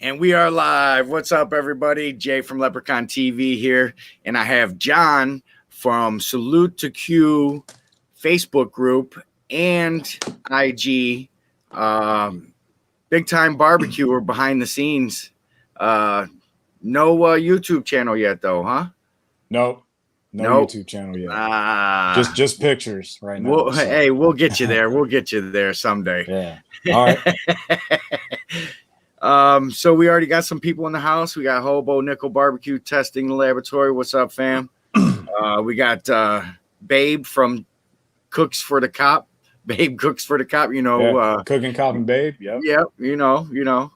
And we are live. What's up, everybody? Jay from Leprechaun TV here. And I have John from Salute to Q Facebook group and IG. Big time barbecuer behind the scenes. No YouTube channel yet, though, huh? No Nope. YouTube channel yet. Just pictures right now. Hey, we'll get you there. We'll get you there someday. Yeah. All right. So we already got some people in the house. We got Hobo Nickel Barbecue Testing Laboratory. What's up, fam? We got Babe from Cooks for the Cop. Babe Cooks for the Cop. You know, yeah. Cooking Cop and Babe. Yep. Yep. You know.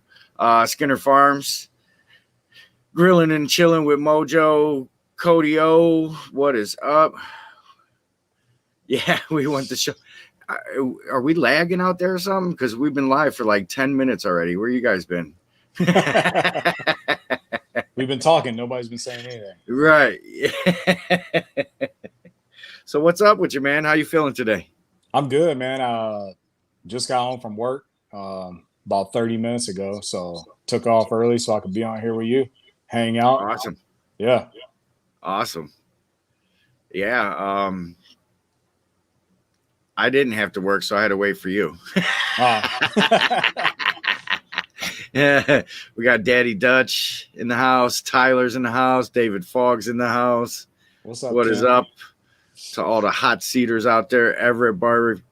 Skinner Farms. Grilling and chilling with Mojo. Cody O. What is up? Yeah, we went to show. Are we lagging out there or something? Because we've been live for like 10 minutes already. Where you guys been? We've been talking. Nobody's been saying anything. Right. So what's up with you, man? How you feeling today? I'm good, man. Just got home from work about 30 minutes ago. So took off early so I could be on here with you, hang out. Awesome. Yeah. Awesome. Yeah. I didn't have to work, so I had to wait for you. Yeah, we got Daddy Dutch in the house. Tyler's in the house. David Fogg's in the house. What's up? What is up to all the hot seaters out there? Everett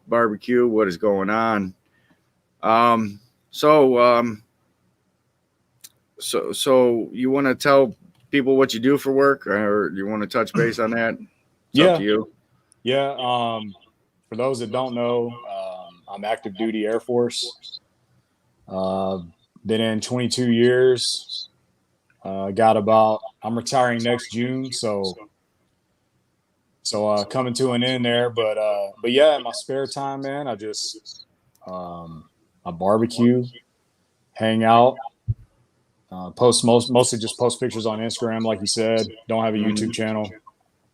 Barbecue. What is going on? So you want to tell people what you do for work, or you want to touch base on that? It's up to you. Yeah. For those that don't know, I'm active duty Air Force. Been in 22 years. I'm retiring next June, so coming to an end there. But yeah, in my spare time, man, I just I barbecue, hang out, mostly just post pictures on Instagram, like you said. Don't have a YouTube channel.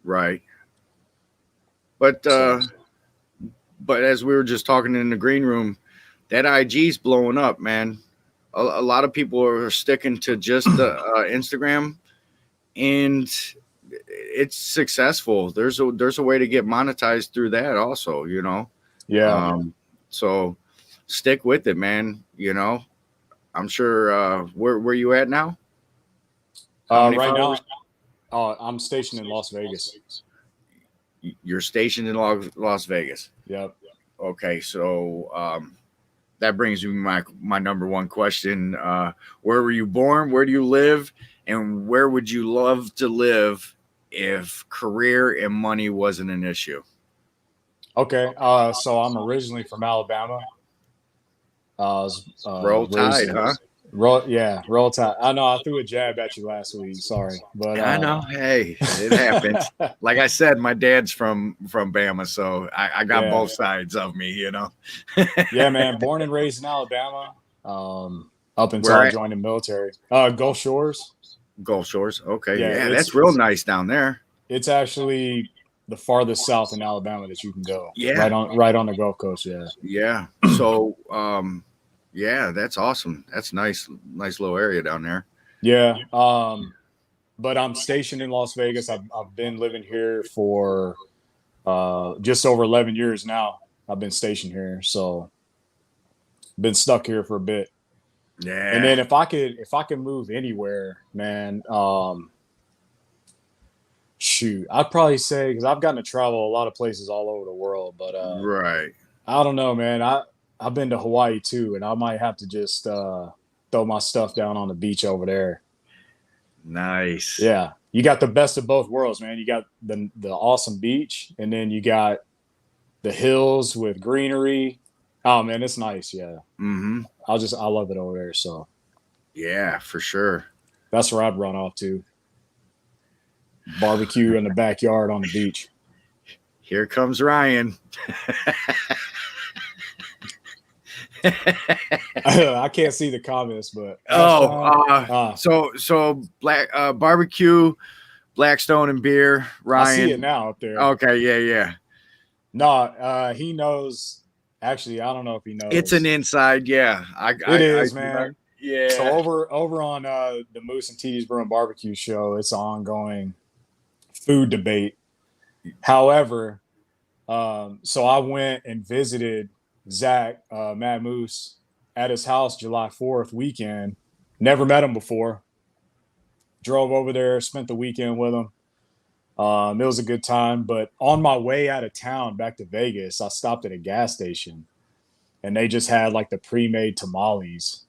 Right. But as we were just talking in the green room, that IG's blowing up, man. A lot of people are sticking to just the Instagram, and it's successful. There's a way to get monetized through that also, you know. Yeah. So stick with it, man. You know, I'm sure. Where you at now? Right now, I'm stationed in Las Vegas. You're stationed in Las Vegas. Yep. Okay, so that brings me my number one question. Where were you born? Where do you live? And where would you love to live if career and money wasn't an issue? Okay, so I'm originally from Alabama. Roll Tide, huh? Roll Tide. I know I threw a jab at you last week. Sorry, but I know. Hey, it happens. Like I said, my dad's from Bama, so I got both sides of me, you know. Yeah, man. Born and raised in Alabama. Up until I joined the military. Gulf Shores. Gulf Shores. Okay. Yeah, that's real nice down there. It's actually the farthest south in Alabama that you can go. Yeah. Right on the Gulf Coast. Yeah. Yeah. So yeah, that's awesome. That's nice little area down there. Yeah. But I'm stationed in Las Vegas. I've been living here for just over 11 years now. I've been stationed here, so been stuck here for a bit. Yeah. And then if I could move anywhere, man, shoot, I'd probably say, because I've gotten to travel a lot of places all over the world, but right. I don't know, man. I've been to Hawaii too, and I might have to just throw my stuff down on the beach over there. Nice. Yeah, you got the best of both worlds, man. You got the awesome beach, and then you got the hills with greenery. Oh man, it's nice. Yeah. Mm-hmm. I love it over there. So. Yeah, for sure. That's where I'd run off to. Barbecue in the backyard on the beach. Here comes Ryan. I can't see the comments, but so Black barbecue, Blackstone and beer. Ryan, I see it now up there. Okay, yeah. No, he knows. Actually, I don't know if he knows. It's an inside, yeah. It is, man. Yeah. So over on the Moose and TD's Brewing Barbecue show, it's an ongoing food debate. However, so I went and visited Zach, Mad Moose, at his house July 4th weekend. Never met him before. Drove over there, spent the weekend with him. It was a good time. But on my way out of town back to Vegas, I stopped at a gas station and they just had like the pre-made tamales.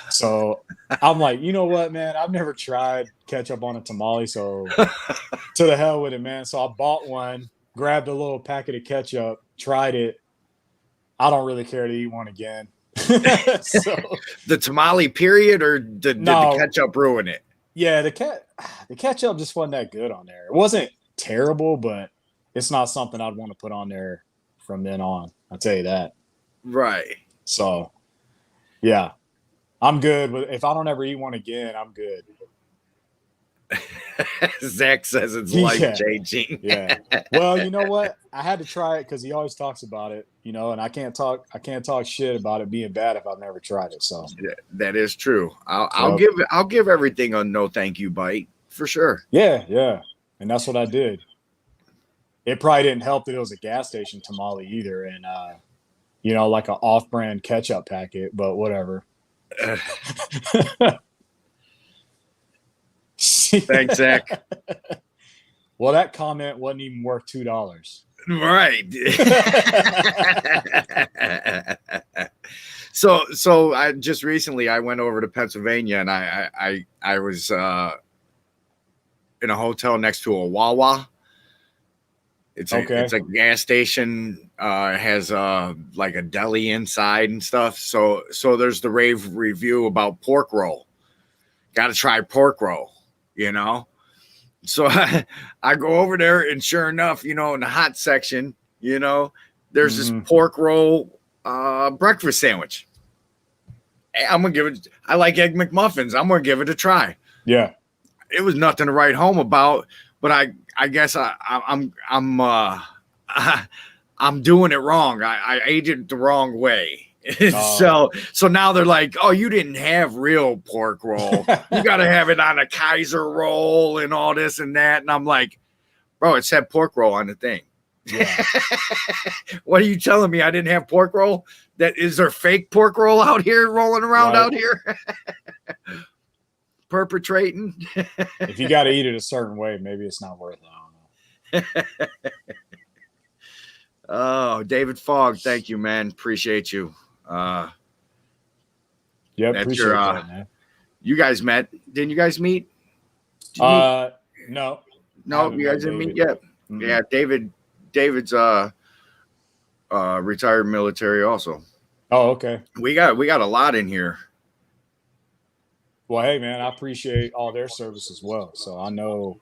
So I'm like, you know what, man? I've never tried ketchup on a tamale, so to the hell with it, man. So I bought one, grabbed a little packet of ketchup, tried it. I don't really care to eat one again. So The tamale period, or did the no, ketchup ruin it? yeah, the ketchup just wasn't that good on there. It wasn't terrible, but it's not something I'd want to put on there from then on. I'll tell you that. Right. So yeah, I'm good. But if I don't ever eat one again, I'm good. Zach says it's Yeah. life changing. Yeah. Well, you know what? I had to try it because he always talks about it, and I can't talk shit about it being bad if I've never tried it. So That is true. I'll give everything a no thank you bite for sure. yeah. And that's what I did. It probably didn't help that it was a gas station tamale either, and like an off-brand ketchup packet, but whatever. Thanks, Zach. Well, that comment wasn't even worth $2. Right. So I just recently I went over to Pennsylvania and I was in a hotel next to a Wawa. It's a gas station, has like a deli inside and stuff. So there's the rave review about pork roll. Got to try pork roll, So I go over there and sure enough, in the hot section, there's this pork roll breakfast sandwich. I'm gonna give it. I like Egg McMuffins. I'm gonna give it a try. Yeah, it was nothing to write home about, but I guess I'm doing it wrong. I ate it the wrong way. So now they're like, oh, you didn't have real pork roll. You got to have it on a Kaiser roll and all this and that. And I'm like, bro, it said pork roll on the thing. Yeah. What are you telling me? I didn't have pork roll? Is there fake pork roll out here rolling around out here? Perpetrating. If you got to eat it a certain way, maybe it's not worth it. I don't know. Oh, David Fogg, thank you, man. Appreciate you. Appreciate that, man. You guys met? Didn't you guys meet? No, you guys didn't meet yet. Mm-hmm. Yeah, David's retired military also. Oh, okay. We got a lot in here. Well, hey, man, I appreciate all their service as well. So I know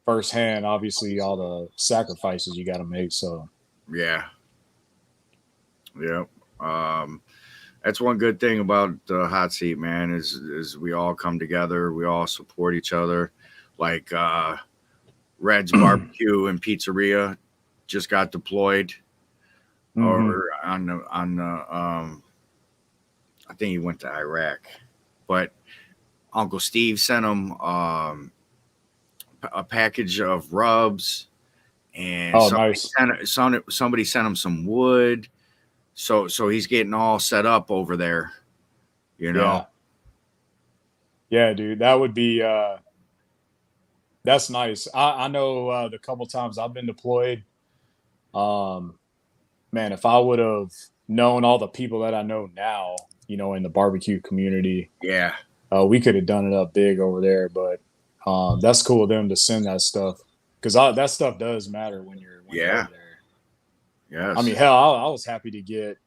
firsthand, obviously, all the sacrifices you got to make. So yeah. That's one good thing about the hot seat, man, is we all come together. We all support each other. Like Red's Barbecue and Pizzeria just got deployed. Or on the I think he went to Iraq. But Uncle Steve sent him a package of rubs, and somebody sent him some wood. So he's getting all set up over there, Yeah, dude, that would be that's nice. I know the couple times I've been deployed, man, if I would have known all the people that I know now, in the barbecue community, we could have done it up big over there. But that's cool of them to send that stuff, because that stuff does matter when you're over there. Yes. I mean, hell, I was happy to get.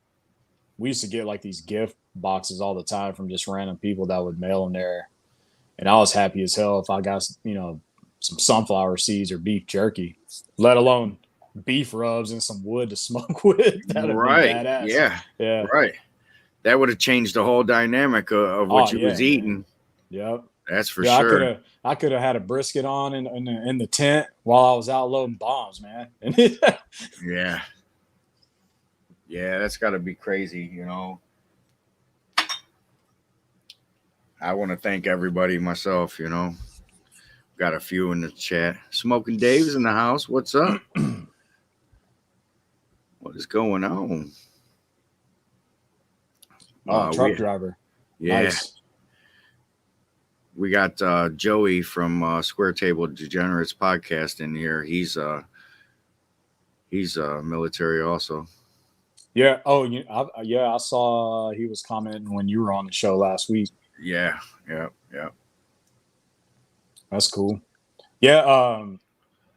We used to get like these gift boxes all the time from just random people that would mail them there, and I was happy as hell if I got some sunflower seeds or beef jerky, let alone beef rubs and some wood to smoke with. That'd be badass. Yeah, right. That would have changed the whole dynamic of what you was eating. Yep, that's for sure. I could have had a brisket on in the tent while I was out loading bombs, man. Yeah, that's got to be crazy, I want to thank everybody myself. Got a few in the chat. Smoking Dave's in the house. What's up? What is going on? Truck driver. Yeah, Nice. we got Joey from Square Table Degenerates podcast in here. He's military also. Yeah. Oh, I saw he was commenting when you were on the show last week. Yeah. That's cool. Yeah.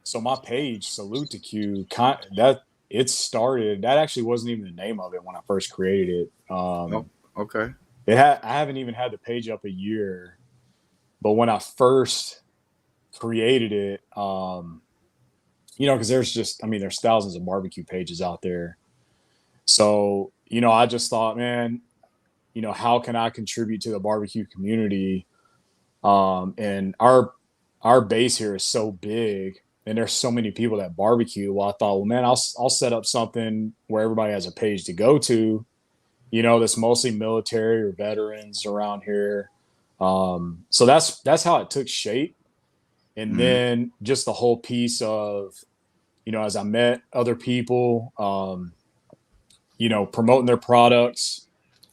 So my page, Salute to Q, that it started. That actually wasn't even the name of it when I first created it. Okay. I haven't even had the page up a year, but when I first created it, because there's thousands of barbecue pages out there. So, I just thought, man, how can I contribute to the barbecue community? And our base here is so big and there's so many people that barbecue. Well, I thought, well, man, I'll set up something where everybody has a page to go to, that's mostly military or veterans around here. So that's how it took shape. And then just the whole piece of, as I met other people, promoting their products,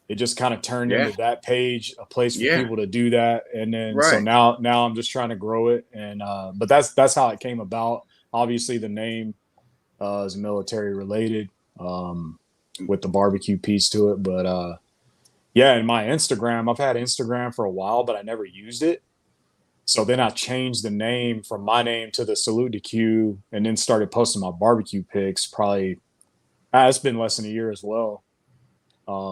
it just kind of turned into that page, a place for people to do that. And then, so now I'm just trying to grow it. And, but that's how it came about. Obviously the name, is military related, with the barbecue piece to it. But, and my Instagram, I've had Instagram for a while, but I never used it. So then I changed the name from my name to the Salute to Q, and then started posting my barbecue pics. Probably, it's been less than a year as well.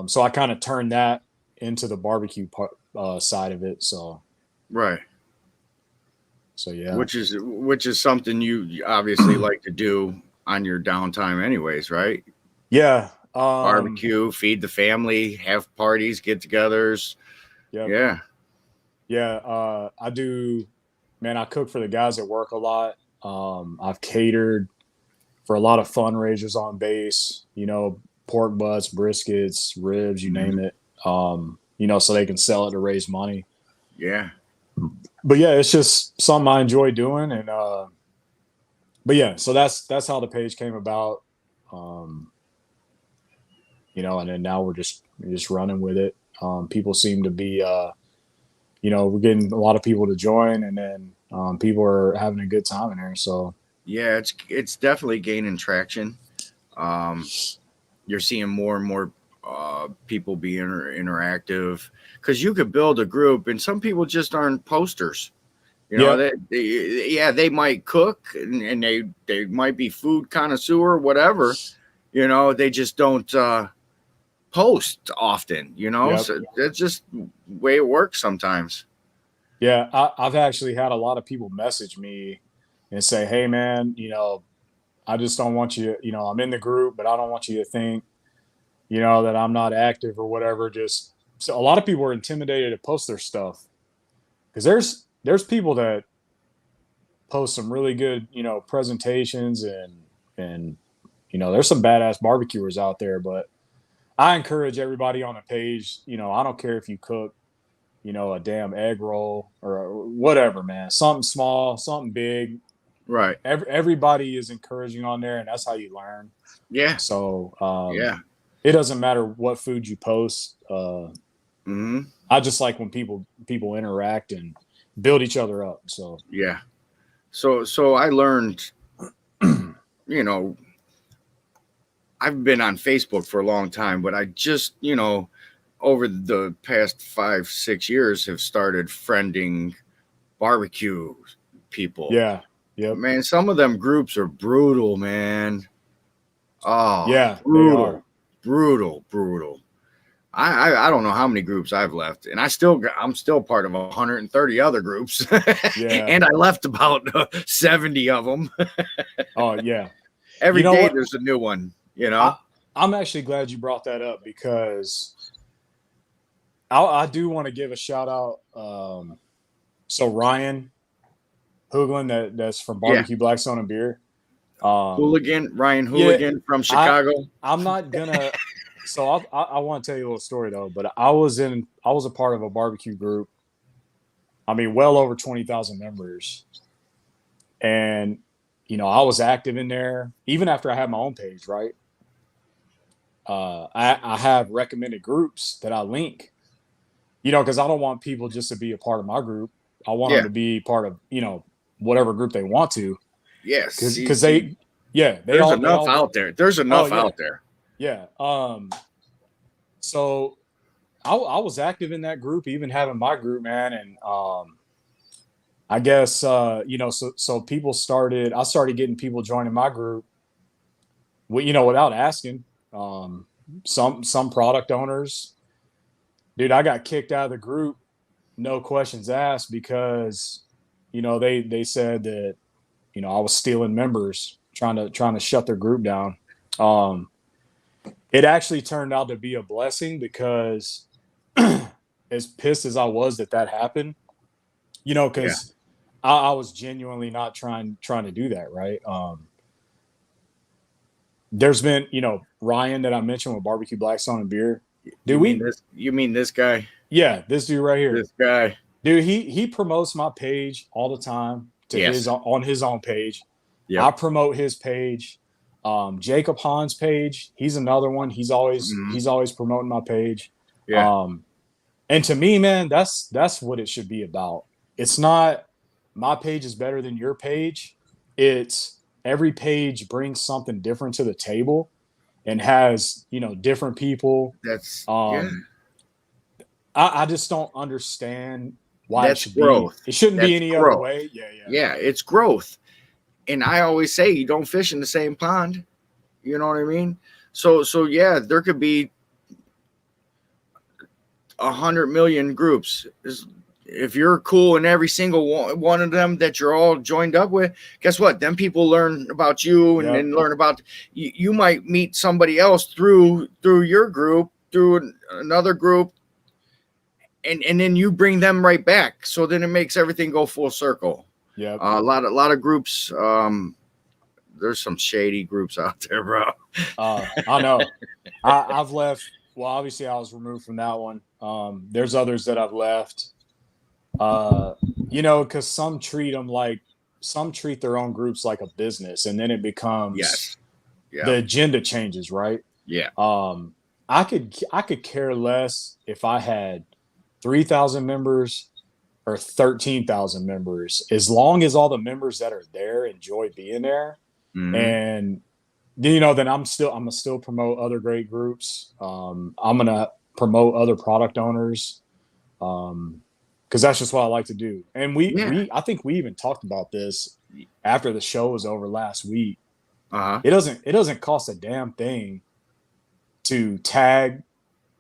So I kind of turned that into the barbecue side of it. So right. So yeah, which is something you obviously like to do on your downtime, anyways, right? Yeah. Barbecue, feed the family, have parties, get-togethers. Yep. Yeah. I do. Man, I cook for the guys at work a lot. I've catered for a lot of fundraisers on base. Pork butts, briskets, ribs, you name it. So they can sell it to raise money. Yeah. But yeah, it's just something I enjoy doing. And, but yeah, so that's how the page came about. And then now we're just running with it. People seem to be, we're getting a lot of people to join, and then, people are having a good time in there. So yeah, it's definitely gaining traction. You're seeing more and more people be interactive, because you could build a group, and some people just aren't posters. They might cook, and they might be food connoisseur, whatever. They just don't post often. So that's just the way it works sometimes. Yeah, I've actually had a lot of people message me and say, "Hey, man, I just don't want you. I'm in the group, but I don't want you to think, that I'm not active or whatever." Just so a lot of people are intimidated to post their stuff, because there's people that post some really good, presentations, and there's some badass barbecuers out there. But I encourage everybody on the page. I don't care if you cook, a damn egg roll or whatever, man. Something small, something big. Right. Everybody is encouraging on there, and that's how you learn. Yeah. So it doesn't matter what food you post. I just like when people interact and build each other up. So yeah. So I learned, I've been on Facebook for a long time, but I just, over the past 5-6 years have started friending barbecue people. Yeah. Yep. Man, some of them groups are brutal, man. Oh, yeah, brutal. I don't know how many groups I've left, and I'm still part of 130 other groups. And I left about 70 of them. Oh yeah. Every day there's a new one, I'm actually glad you brought that up, because I do want to give a shout out. So Ryan Hoogland, that's from Barbecue Blackstone and Beer. Ryan Hooligan from Chicago. I'm not gonna. So I want to tell you a little story though. But I was a part of a barbecue group I mean, well over 20,000 members. And, you know, I was active in there even after I had my own page, right? I have recommended groups that I link, you know, because I don't want people just to be a part of my group. I want them Yeah. to be part of, you know, whatever group they want to, Yes. because they, yeah, there's they enough all, out there. There's oh enough yeah, out there. yeah. So I was active in that group, even having my group, man, and I guess you know, so people started. I started getting people joining my group, you know, without asking. Um, some product owners, dude, I got kicked out of the group, no questions asked, because you know they said that, you know, I was stealing members, trying to shut their group down. Um, it actually turned out to be a blessing because as pissed as I was that that happened, you know, Yeah. because I was genuinely not trying to do that, right? There's been, you know, Ryan that I mentioned with Barbecue Blackstone and Beer. You Dude, mean this? You mean this guy? yeah, this dude right here, This guy? dude. He promotes my page all the time to Yes. his on his own page. Yep. I promote his page. Jacob Hahn's page, he's another one. He's always promoting my page. Yeah. And to me, man, that's what it should be about. It's not my page is better than your page. It's every page brings something different to the table and has, you know, different people. That's yeah. I just don't understand why That's it should growth. be. It shouldn't That's be any growth. other way. Yeah, yeah. Yeah, it's growth. And I always say you don't fish in the same pond. You know what I mean? So yeah, there could be 100 million groups. If you're cool in every single one of them that you're all joined up with, guess what? Then people learn about you and, Yep. and learn about you. You might meet somebody else through your group, through another group, and then you bring them right back. So then it makes everything go full circle. Yeah. A lot of groups. There's some shady groups out there, bro. I know. I've left. Well, obviously, I was removed from that one. There's others that I've left. You know, because some treat their own groups like a business, and then it becomes Yes. Yeah. the agenda changes, right? Yeah. I could care less if I had 3,000 members or 13,000 members, as long as all the members that are there enjoy being there. Mhm. And you know, then I'm gonna still promote other great groups. I'm gonna promote other product owners, because that's just what I like to do. And I think we even talked about this after the show was over last week. Uh-huh. It doesn't cost a damn thing to tag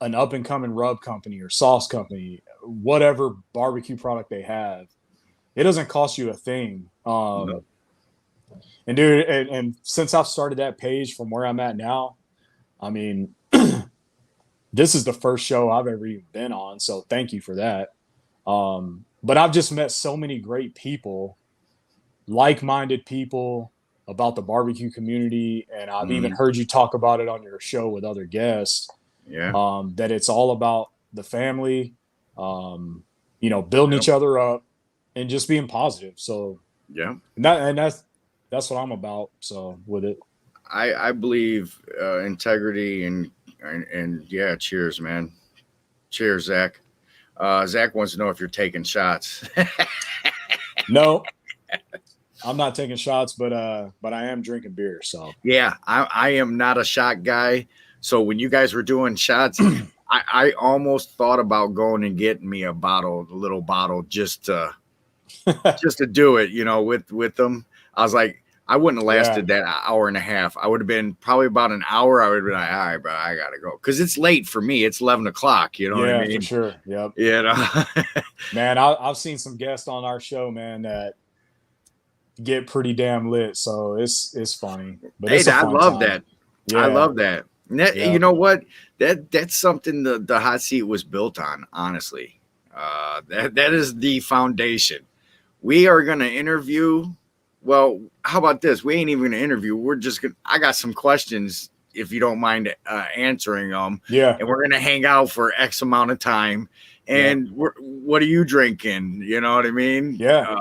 an up and coming rub company or sauce company, whatever barbecue product they have. It doesn't cost you a thing. No. And dude, and since I've started that page from where I'm at now, I mean, this is the first show I've ever even been on. So thank you for that. But I've just met so many great people, like-minded people about the barbecue community. And I've even heard you talk about it on your show with other guests. Yeah. That it's all about the family, you know, building each other up and just being positive. So Yeah. that's what I'm about. So with it, I believe integrity and yeah, cheers, man. Cheers, Zach. Zach wants to know if you're taking shots. no, I'm not taking shots, but I am drinking beer. So Yeah, I am not a shot guy. So when you guys were doing shots, I almost thought about going and getting me a little bottle just to do it, you know, with them. I was like, I wouldn't have lasted that hour and a half. I would have been probably about an hour. I would have been like, all right, bro, I gotta go, because it's late for me. It's 11 o'clock. You know what I mean? for sure. Yep. You know, Man, I've seen some guests on our show, man, that get pretty damn lit. So it's funny. But it's a I fun love time. that. Yeah. I love that. And that, Yeah. you know what? That's something the hot seat was built on. Honestly, that is the foundation. We are gonna interview. Well, how about this? We ain't even gonna interview. We're just gonna. I got some questions, if you don't mind answering them. Yeah. And we're gonna hang out for X amount of time, And what are you drinking? You know what I mean? Yeah.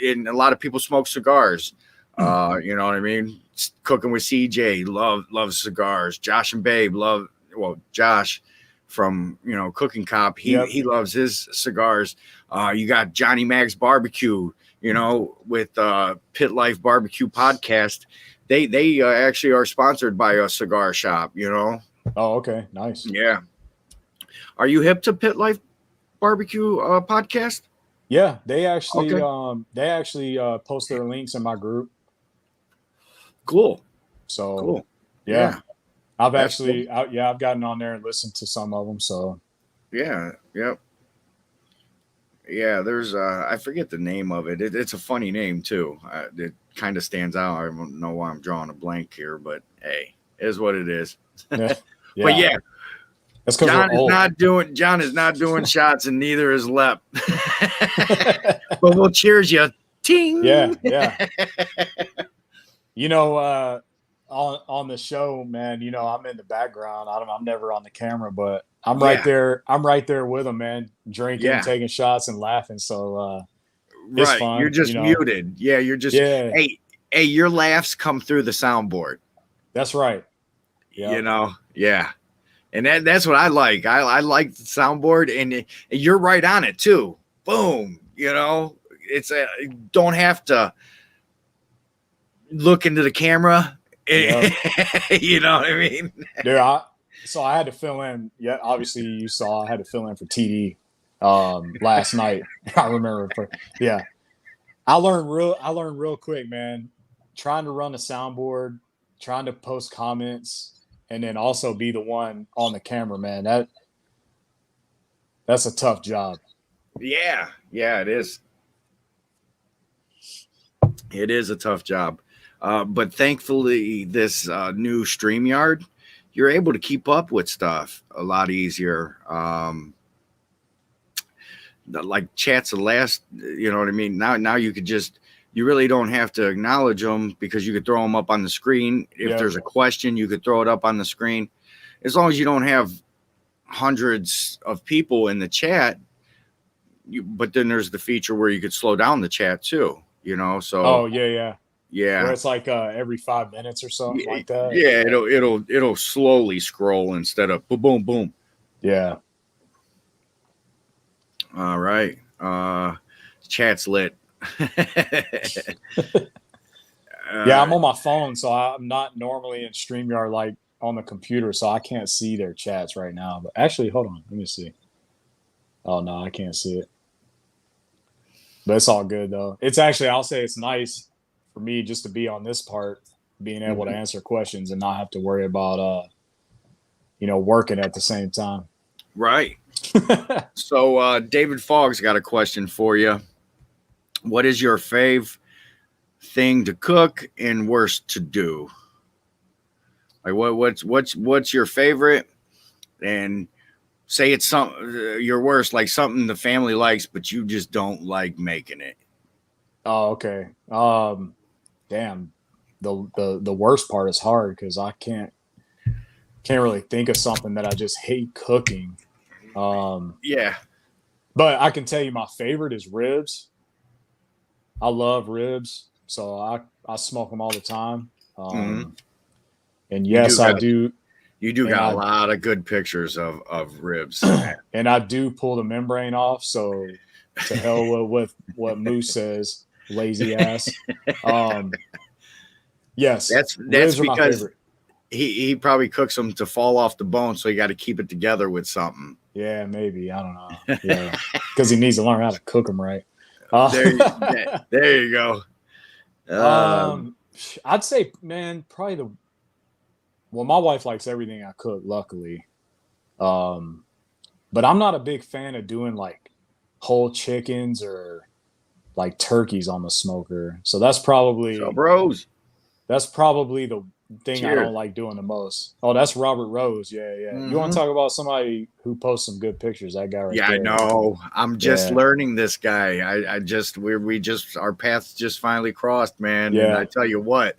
And a lot of people smoke cigars. You know what I mean? Cooking with CJ, loves cigars. Josh and Babe Josh from Cooking Cop, he loves his cigars. You got Johnny Mag's Barbecue, with Pit Life Barbecue Podcast. They actually are sponsored by a cigar shop. Oh, okay, nice. Yeah. Are you hip to Pit Life Barbecue Podcast? Yeah, they actually post their links in my group. Cool. So cool. Yeah. I've gotten on there and listened to some of them. So yeah. Yep. Yeah, there's I forget the name of it. It's a funny name too. It kind of stands out. I don't know why I'm drawing a blank here, but hey, it is what it is. Yeah. But yeah, that's John is not doing shots, and neither is Lep. But we'll cheers you. Ting. Yeah. On the show, man, I'm in the background. I'm never on the camera, but I'm right there. I'm right there with them, man, drinking, taking shots, and laughing. So it's fun. You're just muted. Yeah, you're just hey, your laughs come through the soundboard. That's right. Yeah. Yeah. And that's what I like. I like the soundboard, and you're right on it too. Boom. It's don't have to look into the camera. Yep. You know what I mean? Dude, so I had to fill in. Yeah, obviously you saw I had to fill in for TD last night. I remember. I learned real quick, man. Trying to run a soundboard, trying to post comments, and then also be the one on the camera, man. That's a tough job. Yeah, it is. It is a tough job. But thankfully, this new StreamYard, you're able to keep up with stuff a lot easier. Like chats will last, you know what I mean? Now you could you really don't have to acknowledge them because you could throw them up on the screen. If there's a question, you could throw it up on the screen. As long as you don't have hundreds of people in the chat, but then there's the feature where you could slow down the chat too, so. Oh, yeah. Yeah, where it's like every 5 minutes or something like that. Yeah, it'll slowly scroll instead of boom, boom, boom. Yeah. All right. Chat's lit. Yeah, I'm on my phone, so I'm not normally in StreamYard like on the computer, so I can't see their chats right now. But actually, hold on, let me see. Oh no, I can't see it. But it's all good though. It's actually, I'll say it's nice for me just to be on this part, being able to answer questions and not have to worry about working at the same time. Right. So David Fogg's got a question for you. What is your fave thing to cook and worst to do? Like what's your favorite, and say it's your worst, like something the family likes but you just don't like making it. Oh, okay. Damn, the worst part is hard because I can't really think of something that I just hate cooking. Yeah, but I can tell you my favorite is ribs. I love ribs, so I smoke them all the time. And yes, I do. You do got a lot of good pictures of ribs, and I do pull the membrane off. So to hell with what Moose says. Lazy ass. Yes, that's because he probably cooks them to fall off the bone, so you got to keep it together with something. Yeah, maybe, I don't know. Yeah, because he needs to learn how to cook them right. There you go. I'd say, man, probably my wife likes everything I cook, luckily. But I'm not a big fan of doing like whole chickens or like turkeys on the smoker. So that's probably the thing. Cheers. I don't like doing the most. Oh, that's Robert Rose. Yeah. Mm-hmm. You want to talk about somebody who posts some good pictures? That guy right there. Yeah, I know. I'm just learning this guy. Our paths just finally crossed, man. Yeah. And I tell you what,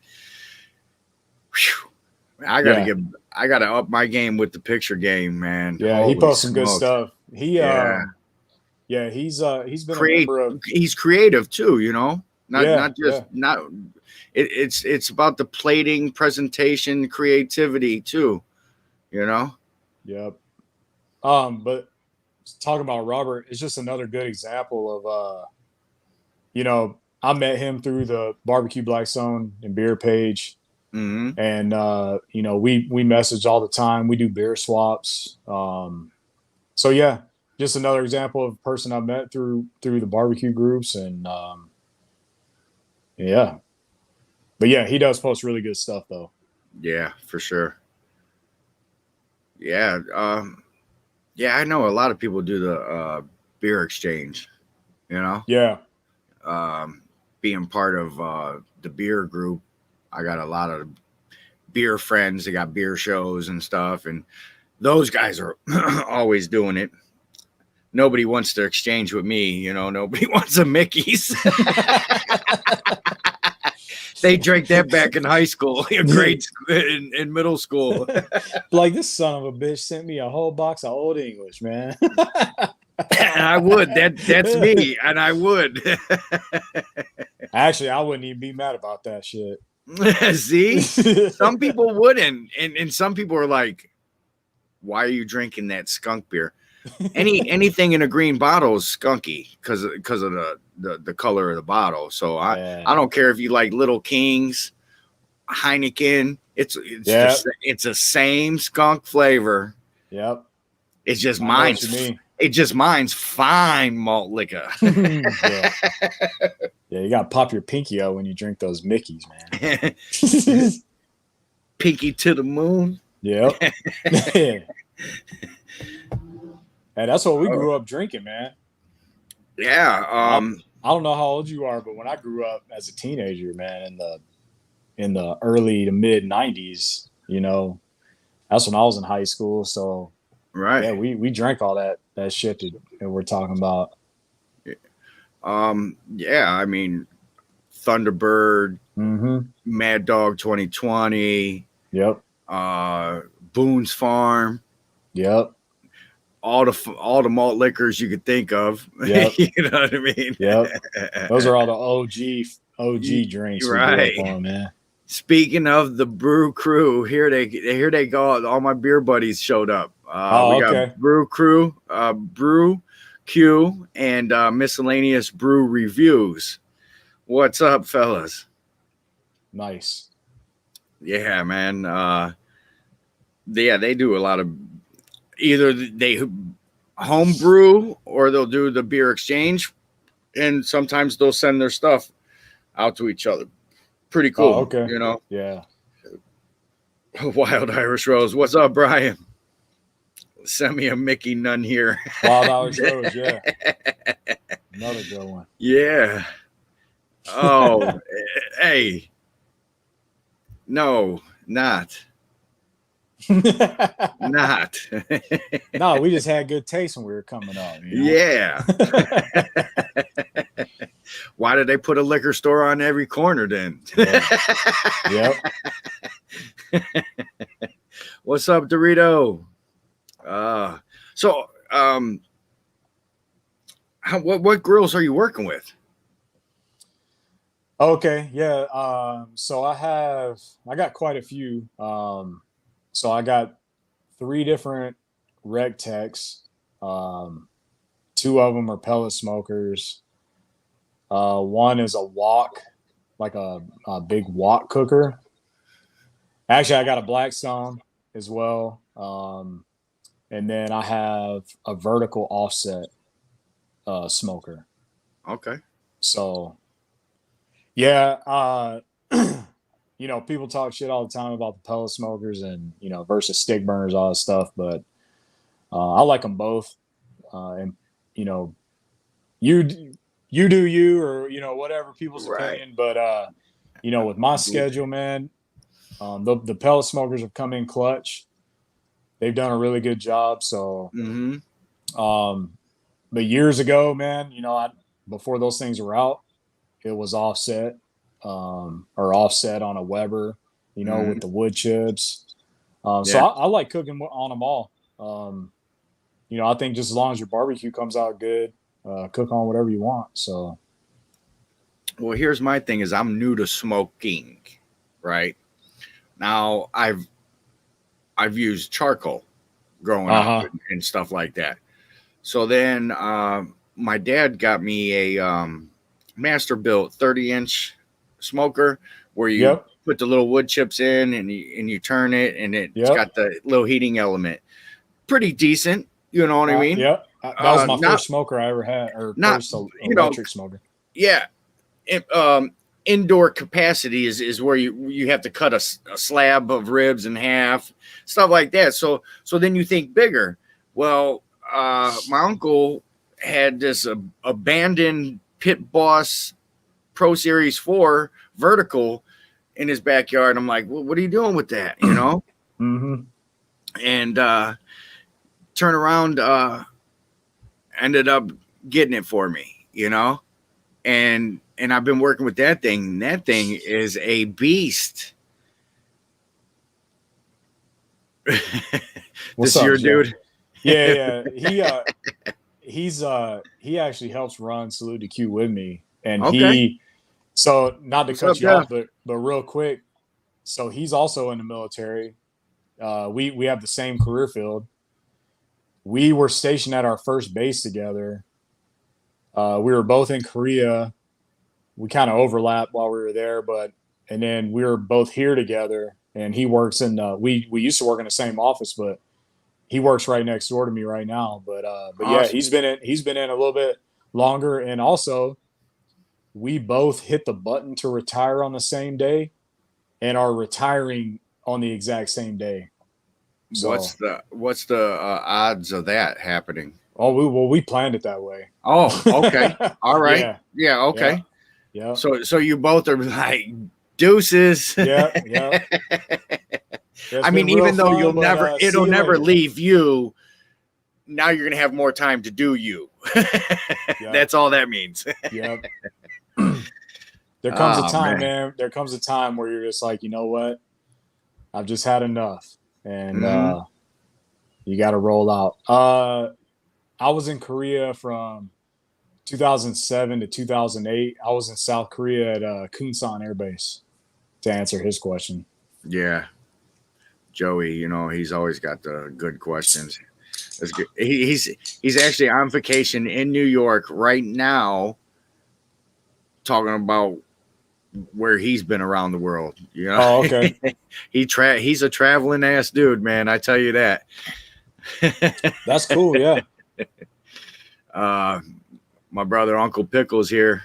I gotta up my game with the picture game, man. Yeah, he posts some good stuff. He Yeah. yeah, he's been a member of He's creative too, you know. yeah, Not just yeah, not it's about the plating, presentation, creativity too, you know. yep. But talking about Robert, it's just another good example of I met him through the Barbecue Black Zone and beer page. Hmm. And we message all the time. We do beer swaps. So yeah, just another example of a person I met through the barbecue groups, and yeah, but yeah, he does post really good stuff though. Yeah, for sure. Yeah, yeah, I know a lot of people do the beer exchange. You know, Yeah, um, being part of the beer group, I got a lot of beer friends. They got beer shows and stuff, and those guys are always doing it. Nobody wants to exchange with me. You know, nobody wants a Mickey's. They drank that back in high school, in grade school, in middle school. like this son of a bitch sent me a whole box of Old English, man. And I would. That's me, and I would. Actually, I wouldn't even be mad about that shit. See, some people wouldn't, and some people are like, "Why are you drinking that skunk beer?" Anything in a green bottle is skunky because of the color of the bottle. So I Yeah, don't care if you like Little Kings, Heineken. yeah, It's the same skunk flavor. yep. It's just I know what you mean. mine's fine malt liquor. Yeah. Yeah, you gotta pop your pinky out when you drink those Mickeys, man. Pinky to the moon. Yep. Hey, that's what we Oh, grew up drinking, man. yeah. I don't know how old you are, but when I grew up as a teenager, man, in the early to mid '90s, that's when I was in high school. So Right. yeah, we drank all that shit that we're talking about. Yeah, I mean, Thunderbird, Mm-hmm. Mad Dog 2020, Yep. uh, Boone's Farm, Yep. all the malt liquors you could think of. Yep. You know what I mean? Yep. Those are all the OG drinks we grew up Right. on, man. Speaking of the Brew Crew, here they go. All my beer buddies showed up. We Oh, got okay. Brew Crew, Brew Q, and miscellaneous brew reviews. What's up, fellas? Nice. Yeah, man. Yeah, they do a lot of either they home brew or they'll do the beer exchange, and sometimes they'll send their stuff out to each other. Pretty Oh, cool, okay. you know. Yeah. Wild Irish Rose. What's up, Brian? Send me a Mickey None here. Wild Irish Rose, yeah. Another good one. Yeah. Oh, hey. No, not. Not. No, we just had good taste when we were coming up. Yeah. Why did they put a liquor store on every corner then? Yep. What's up, Dorito? What grills are you working with? Okay, yeah. So I got quite a few. So I got 3 different reg techs. Two of them are pellet smokers. One is a wok, like a big wok cooker. Actually, I got a Blackstone as well. And then I have a vertical offset smoker. Okay. So yeah, people talk shit all the time about the pellet smokers and versus stick burners, all that stuff, but I like them both. And you you do you, or whatever people's Right. opinion, but with my schedule, man, the pellet smokers have come in clutch. They've done a really good job. So, but years ago, man, before those things were out, it was offset, or offset on a Weber, with the wood chips. So Yeah. I like cooking on them all. I think just as long as your barbecue comes out good, cook on whatever you want. So, Well, here's my thing: is I'm new to smoking, right? Now I've used charcoal growing uh up huh. and stuff like that. So then my dad got me a master built 30-inch smoker where you Yep. put the little wood chips in and you turn it and it's Yep. got the little heating element. Pretty decent, you know what I mean? Yep. That was my Not first smoker I ever had, or not first you know electric smoker. yeah. Indoor capacity is where you have to cut a slab of ribs in half, stuff like that. So then you think bigger. Well, my uncle had this abandoned Pit Boss Pro Series 4 vertical in his backyard. I'm like, well, what are you doing with that? You know? Mm-hmm. And turn around, ended up getting it for me, you know? And I've been working with that thing. That thing is a beast. What's This is up, your Joe? dude? Yeah, yeah. He actually helps run Salute to Q with me, and Okay. so not to What's up, cut you Jeff? off, but real quick, so he's also in the military. We have the same career field. We were stationed at our first base together. We were both in Korea. We kind of overlapped while we were there, and then we were both here together. And he works in we used to work in the same office, but he works right next door to me right now. But yeah, Awesome. he's been in a little bit longer, and also we both hit the button to retire on the same day, and are retiring on the exact same day. So, What's the odds of that happening? we planned it that way. Oh, okay. All right. Yeah, Yeah, yeah, okay. yeah, So you both are like deuces. yeah, yeah. Yeah, it's I been mean, real even though fun, but see it'll you never later. leave you, now you're gonna have more time to do you. Yep, That's all that means. yep. There comes a Oh time, man. man. There comes a time where you're just like, you know what? I've just had enough, and Hmm. you got to roll out. I was in Korea from 2007 to 2008. I was in South Korea at Kunsan Air Base. To answer his question. Yeah, Joey. He's always got the good questions. That's good. He's actually on vacation in New York right now, talking about where he's been around the world. Oh, okay. He's a traveling ass dude, man. I tell you that. That's cool. Yeah. uh, my brother Uncle Pickles here.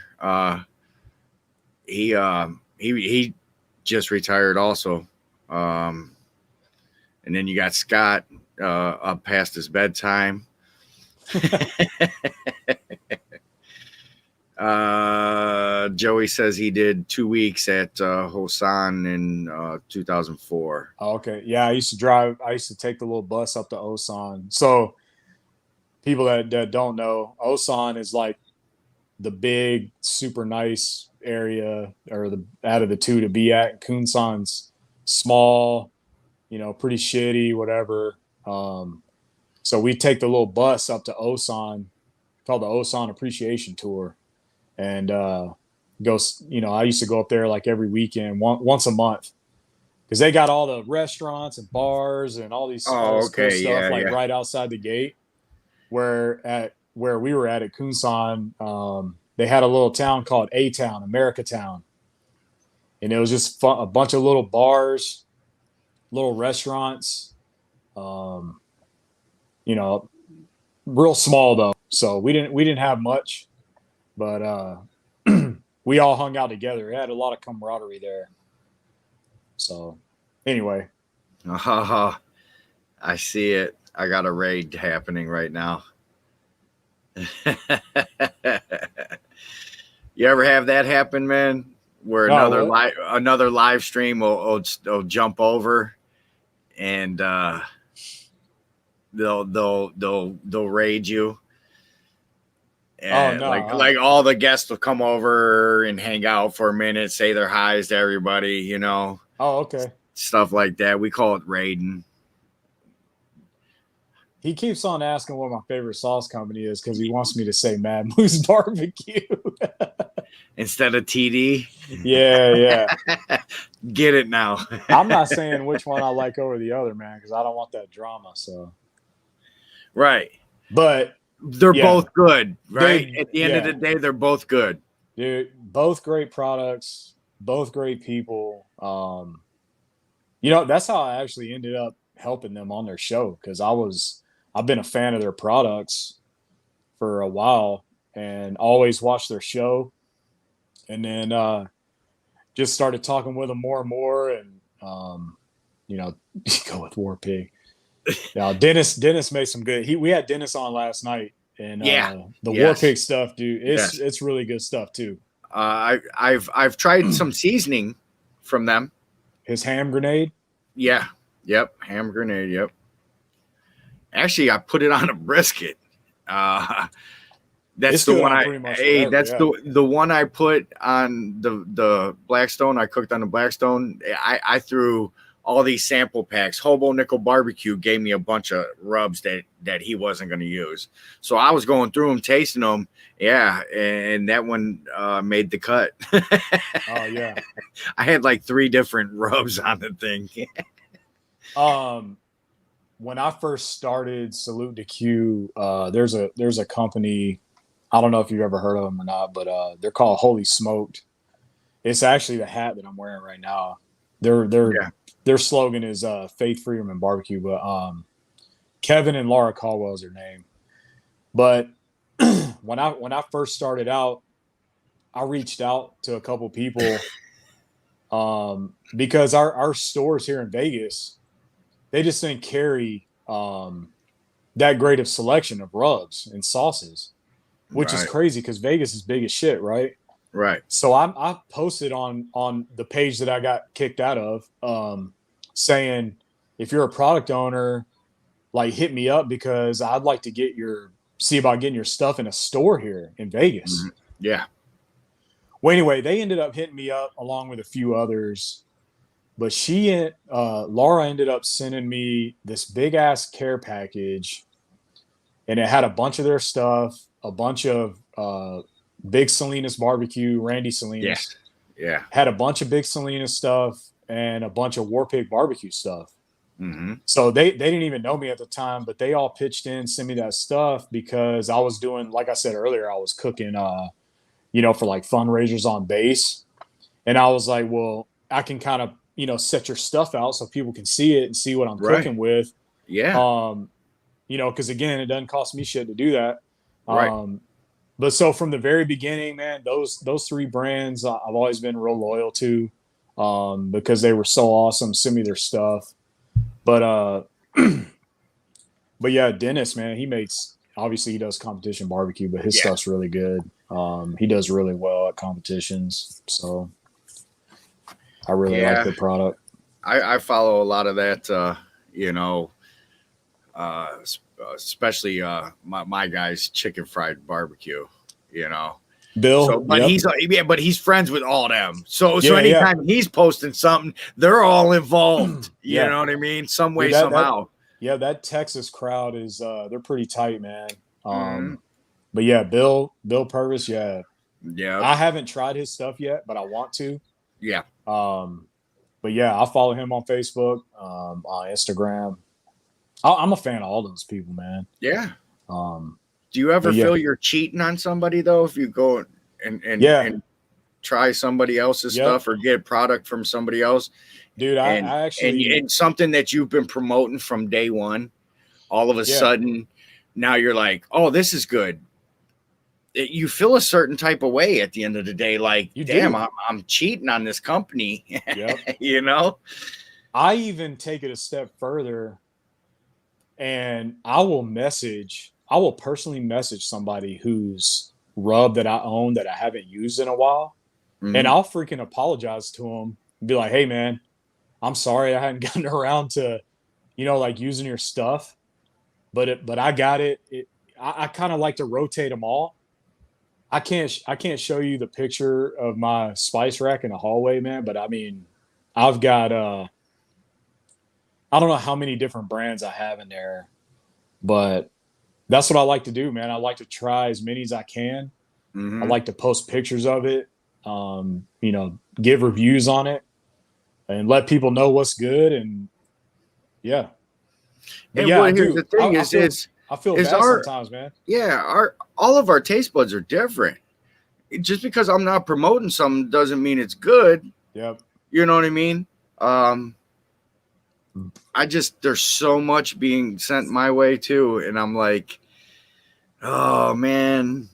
He just retired also. Um, and then you got Scott up past his bedtime. Joey says he did 2 weeks at Hosan in 2004. Oh, okay. Yeah, I used to drive. I used to take the little bus up to Osan. So people that don't know, Osan is like the big, super nice area, or the out of the two to be at. Kunsan's small, pretty shitty, whatever. Um, so we take the little bus up to Osan, called the Osan Appreciation Tour, and go. I used to go up there like every weekend, once a month, because they got all the restaurants and bars and all Oh, this cool okay, stuff yeah, like yeah. right outside the gate. Where we were at Kunsan, they had a little town called A Town, America Town, and it was just fun, a bunch of little bars, little restaurants. Um, you know, real small though, so we didn't have much, but we all hung out together. It had a lot of camaraderie there. So anyway, I see it. I got a raid happening right now. You ever have that happen, man? Where oh what? another live stream will jump over and they'll raid you, Oh and no. like all the guests will come over and hang out for a minute, say their highs to everybody, Oh okay. stuff like that. We call it raiding. he keeps on asking what my favorite sauce company is because he wants me to say Mad Moose Barbecue. Instead of TD. Yeah. Get it now. I'm not saying which one I like over the other, man, because I don't want that drama. So, Right. but They're yeah, both good, right? At the end of yeah, the day, they're both good. dude, both great products, both great people. That's how I actually ended up helping them on their show because I've been a fan of their products for a while and always watched their show, and then just started talking with them more and more, and go with War Pig. Now Dennis made some good. We had Dennis on last night, and the War Pig stuff, dude, it's really good stuff too. I've tried some seasoning from them. His ham grenade. Yeah. Yep. Ham grenade. Yep. Actually, I put it on a brisket. That's the one the one I put on the Blackstone. I cooked on the Blackstone. I threw all these sample packs. Hobo Nickel Barbecue gave me a bunch of rubs that he wasn't going to use. So I was going through them, tasting them. Yeah, and that one made the cut. Oh yeah, I had like 3 different rubs on the thing. When I first started Salute to Q, there's a company. I don't know if you've ever heard of them or not, but they're called Holy Smoked. It's actually the hat that I'm wearing right now. Their slogan is Faith, Freedom, and Barbecue. But Kevin and Laura Caldwell is their name. But when I first started out, I reached out to a couple people because our stores here in Vegas, they just didn't carry that great of selection of rubs and sauces, which is crazy because Vegas is big as shit, right? Right. So I posted on the page that I got kicked out of, saying if you're a product owner, like hit me up because I'd like to see about getting your stuff in a store here in Vegas. Mm-hmm. Yeah. Well, anyway, they ended up hitting me up along with a few others, but Laura ended up sending me this big ass care package, and it had a bunch of their stuff, a bunch of Big Salinas Barbecue, Randy Salinas. Yeah. Had a bunch of Big Salinas stuff and a bunch of War Pig Barbecue stuff. Mm-hmm. So they didn't even know me at the time, but they all pitched in, sent me that stuff because I was doing, like I said earlier, I was cooking, for like fundraisers on base. And I was like, well, I can kind of, set your stuff out so people can see it and see what I'm cooking with. Yeah. Because again, it doesn't cost me shit to do that. Right. But so from the very beginning, man, those 3 brands I've always been real loyal to because they were so awesome. Send me their stuff. But yeah, Dennis, man, obviously he does competition barbecue, but his stuff's really good. He does really well at competitions. So I really like the product. I follow a lot of that, especially my guy's Chicken Fried Barbecue, Bill. So, but he's friends with all them. So anytime he's posting something, they're all involved. You know what I mean? Some way, somehow. That Texas crowd is they're pretty tight, man. But yeah, Bill Purvis, yeah. I haven't tried his stuff yet, but I want to. Yeah. But yeah, I'll follow him on Facebook, on Instagram. I'm a fan of all those people, man. Yeah. Do you ever feel you're cheating on somebody though if you go and try somebody else's stuff or get product from somebody else? Dude, I actually and something that you've been promoting from day one, all of a sudden now you're like, oh, this is good. You feel a certain type of way at the end of the day, like, I'm cheating on this company. Yep. I even take it a step further, and I will personally message somebody whose rub that I own that I haven't used in a while, and I'll freaking apologize to them and be like, hey man, I'm sorry I hadn't gotten around to, like using your stuff, but I got it. I kind of like to rotate them all. I can't show you the picture of my spice rack in the hallway, man, but I mean, I've got I don't know how many different brands I have in there, But that's what I like to do, man. I like to try as many as I can. I Mm-hmm. like to post pictures of it, give reviews on it and let people know what's good. And yeah, but And yeah, I what here's do. the thing I feel is bad our sometimes, man. yeah our all of our taste buds are different. Just because I'm not promoting something doesn't mean it's good. Yep. You know what I mean? Um, I just there's so much being sent my way too, and I'm like, oh man,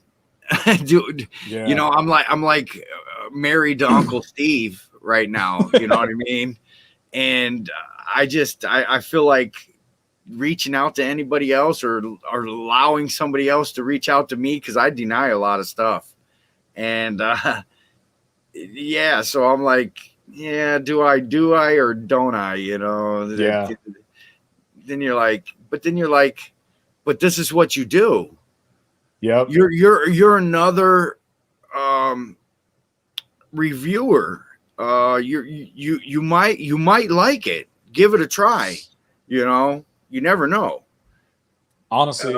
dude, Yeah. I'm like married to Uncle Steve right now. You know what I mean? And I feel like reaching out to anybody else or allowing somebody else to reach out to me because I deny a lot of stuff, and yeah, so I'm like, yeah, do I or don't I? You know, Yeah. then you're like, but this is what you do. Yep. You're another um, reviewer. You might like it. Give it a try. You know, you never know. Honestly,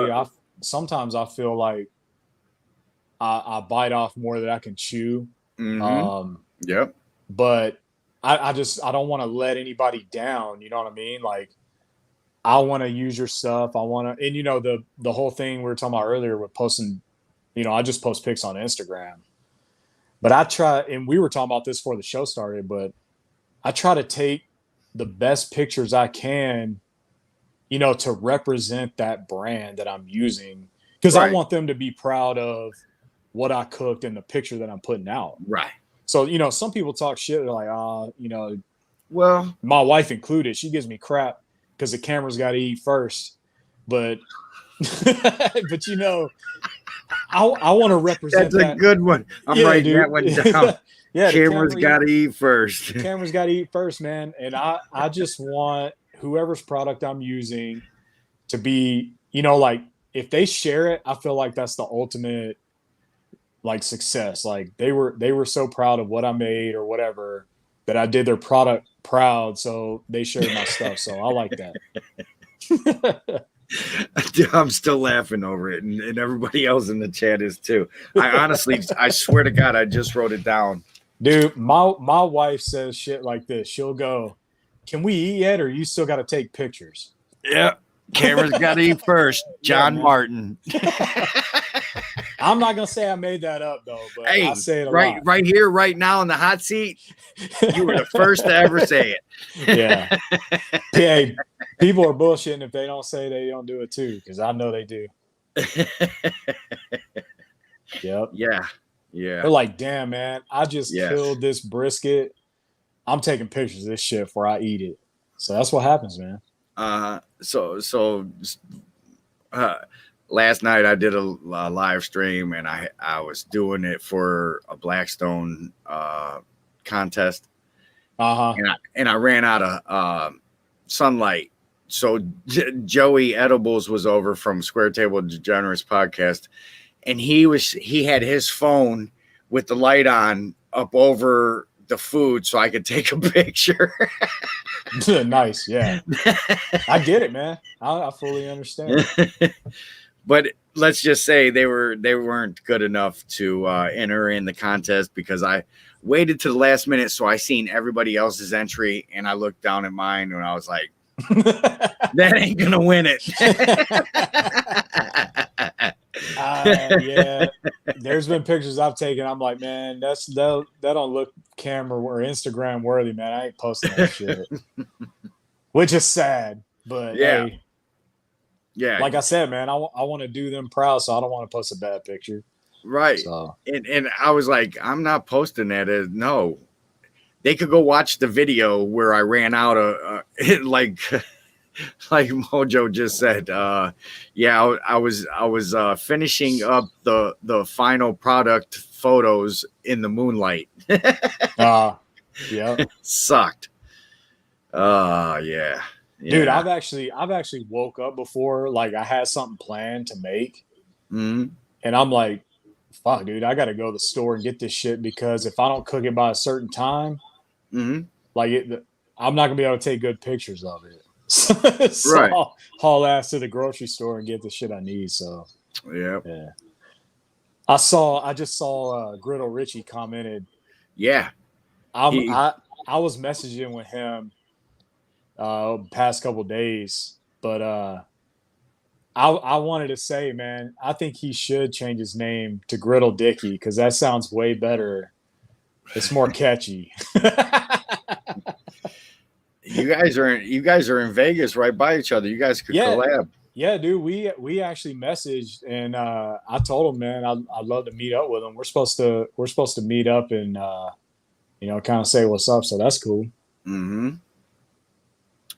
sometimes I feel like I bite off more than I can chew. Mm-hmm. Um, Yep. but I don't want to let anybody down. You know what I mean? Like I want to use your stuff. I want to, and the whole thing we were talking about earlier with posting. I just post pics on Instagram, but I try, and we were talking about this before the show started, but I try to take the best pictures I can, to represent that brand that I'm using because I Right. want them to be proud of what I cooked and the picture that I'm putting out. Right. So, some people talk shit. They're like, Well, my wife included, she gives me crap because the camera's got to eat first. But, but I want to represent that's a that. good one. I'm Yeah, writing that dude. one down. Yeah, Camera's got to eat first. the camera's got to eat first, man. And I just want whoever's product I'm using to be, like if they share it, I feel like that's the ultimate like success. Like they were so proud of what I made or whatever that I did their product proud, so they shared my stuff. So I like that. I'm still laughing over it, and everybody else in the chat is too. I swear to God, I just wrote it down. Dude, my wife says shit like this. She'll go, "Can we eat yet, or you still got to take pictures?" Yeah, camera's got to eat first. John Yeah, Martin. I'm not gonna say I made that up though, but Hey, I say it a right, lot. right here, right now in the hot seat. You were the first to ever say it. Yeah. Hey, people are bullshitting if they don't say they don't do it too, because I know they do. Yep. Yeah, yeah. They're like, damn, man, I just Yes. killed this brisket. I'm taking pictures of this shit before I eat it. So that's what happens, man. Last night I did a live stream, and I was doing it for a Blackstone contest, Uh-huh. and I ran out of sunlight. So Joey Edibles was over from Square Table Degenerates podcast, and he had his phone with the light on up over the food so I could take a picture. Nice, yeah. I get it, man. I fully understand. But let's just say they weren't good enough to enter in the contest because I waited to the last minute, so I seen everybody else's entry, and I looked down at mine, and I was like, that ain't gonna win it. Yeah, there's been pictures I've taken. I'm like, man, that don't look camera or Instagram worthy, man. I ain't posting that shit, which is sad. But Yeah. hey, Yeah, like I said, man, I want to do them proud, so I don't want to post a bad picture. right. So And I was like, I'm not posting that. No, they could go watch the video where I ran out of like like Mojo just said. Yeah, I was finishing up the final product photos in the moonlight. yeah, Sucked. Yeah. dude, I've actually woke up before, like I had something planned to make, Mhm. and I'm like, fuck, dude, I got to go to the store and get this shit because if I don't cook it by a certain time, Mhm. like I'm not gonna be able to take good pictures of it. so Right. I'll haul ass to the grocery store and get the shit I need. So Yeah. yeah, I just saw Griddle Richie commented. Yeah. I'm He I was messaging with him past couple days, but I wanted to say, man, I think he should change his name to Griddle Dicky because that sounds way better. It's more catchy. you guys are in Vegas right by each other. You guys could Yeah, collab. yeah, dude. We actually messaged, and I told him, man, I'd love to meet up with him. We're supposed to meet up and kind of say what's up. So that's cool. Hmm.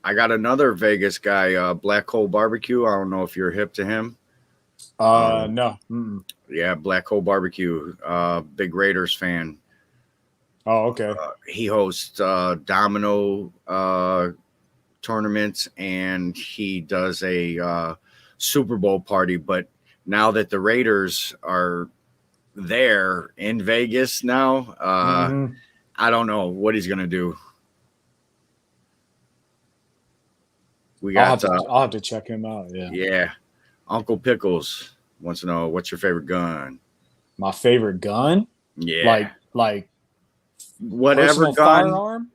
I got another Vegas guy, Black Hole Barbecue. I don't know if you're hip to him. No. Mm-mm. Yeah, Black Hole Barbecue, big Raiders fan. Oh, okay. He hosts domino tournaments, and he does a Super Bowl party. But now that the Raiders are there in Vegas now, Hmm. I don't know what he's gonna do. We got I'll have to check him out. Yeah. yeah, Uncle Pickles wants to know what's your favorite gun. My favorite gun, Yeah, like whatever personal gun, firearm,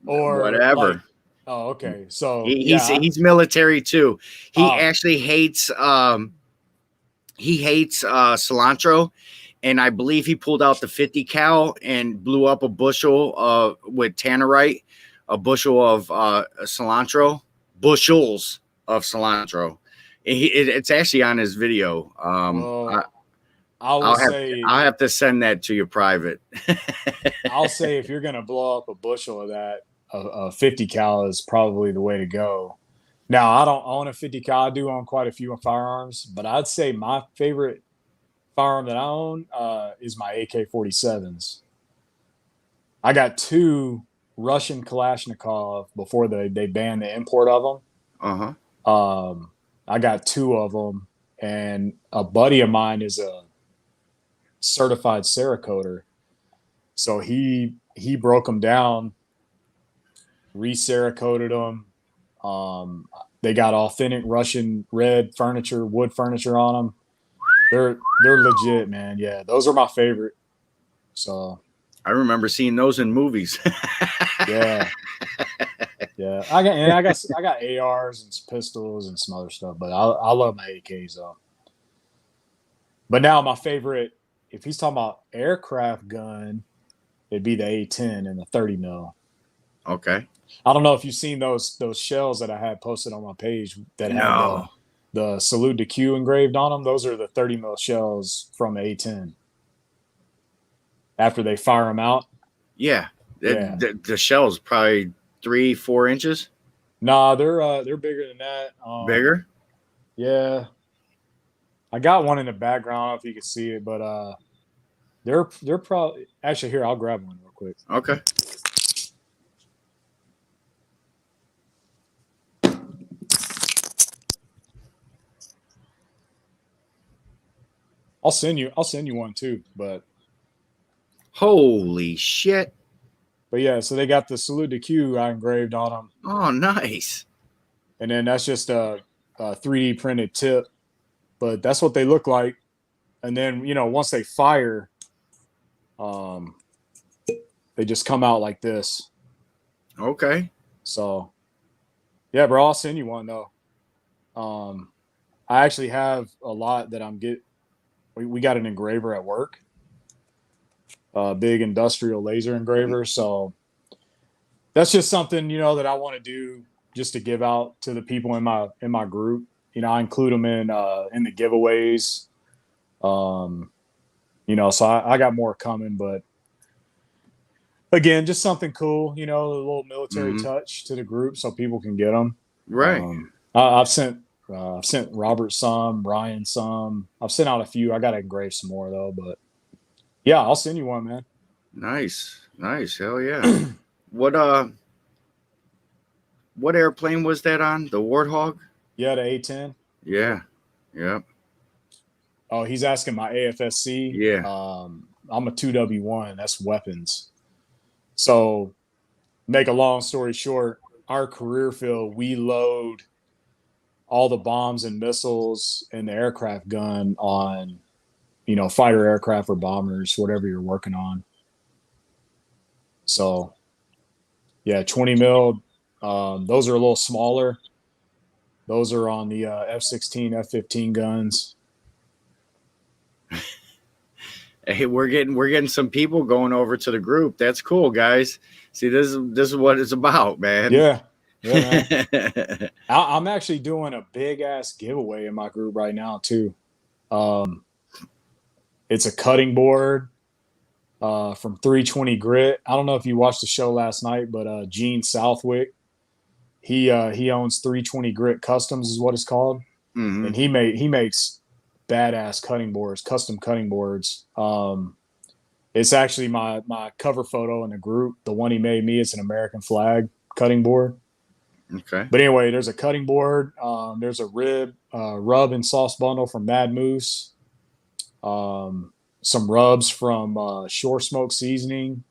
or like. whatever. Oh, okay. So He's military too. He oh, actually hates cilantro, and I believe he pulled out the 50 cal and blew up a bushel with tannerite, a bushel of bushels of cilantro. It's actually on his video. well, I will I'll have say I'll have to send that to you private. I'll say if you're gonna blow up a bushel of that, a 50 cal is probably the way to go. Now I don't own a 50 cal. I do own quite a few firearms, but I'd say my favorite firearm that I own is my AK-47s. I got two Russian Kalashnikov before they banned the import of Uh-huh. them. I got two of them, and a buddy of mine is a certified Cerakoter. So he broke them down, re-Cerakoted them. They got authentic Russian red furniture, wood furniture on them. They're legit, man. Yeah, those are my favorite. So I remember seeing those in movies. yeah, yeah. I got ARs and pistols and some other stuff, but I love my AKs though. But now my favorite, if he's talking about aircraft gun, it'd be the A10 and the 30 mil. Okay. I don't know if you've seen those shells that I had posted on my page that had No. the salute to Q engraved on them. Those are the 30 mil shells from A10. After they fire them out. Yeah. Yeah. The shell's probably 3-4 inches Nah, they're bigger than that. bigger. Yeah. I got one in the background. I don't know if you can see it, but they're probably actually here. I'll grab one real quick. Okay. I'll send you one too. But Holy shit. yeah, so they got the salute to Q I engraved on them, Oh, nice. and then that's just a 3D printed tip. But that's what they look like. And then once they fire, they just come out like this. Okay. So yeah, bro, I'll send you one though. I actually have a lot that we got an engraver at work, a big industrial laser engraver. So that's just something, that I want to do just to give out to the people in my group. I include them in the giveaways. So I got more coming, but again, just something cool, a little military touch to the group so people can get them. Right. I've sent Robert some, Ryan some. I've sent out a few. I got to engrave some more though, but yeah, I'll send you one, man. Nice. Hell yeah. What airplane was that on? The Warthog? Yeah, the A10. Yeah. Yep. Oh, he's asking my AFSC. Yeah. I'm a 2W1. That's weapons. So, make a long story short, our career field, we load all the bombs and missiles and the aircraft gun on, fighter aircraft or bombers, whatever you're working on. So, yeah, 20 mil. Those are a little smaller. Those are on the F-16, F-15 guns. Hey, we're getting some people going over to the group. That's cool, guys. See, this is what it's about, man. Yeah, man. I'm actually doing a big ass giveaway in my group right now too. It's a cutting board from 320 Grit. I don't know if you watched the show last night, but Gene Southwick, he owns 320 Grit Customs is what it's called, and he makes badass cutting boards, custom cutting boards. It's actually my cover photo in the group. The one he made me, it's an American flag cutting board. Okay. But anyway, there's a cutting board. There's a rub and sauce bundle from Mad Moose. Some rubs from Shore Smoke Seasoning,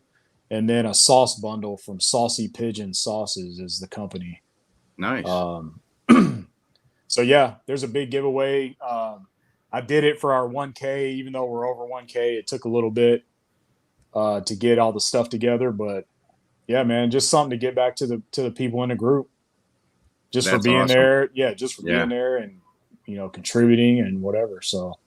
and then a sauce bundle from Saucy Pigeon Sauces is the company. Nice. So yeah, there's a big giveaway. I did it for our 1K, even though we're over 1K. It took a little bit to get all the stuff together, but yeah, man, just something to get back to the people in the group. Just That's for being awesome. there. Yeah, just for being there and contributing and whatever. So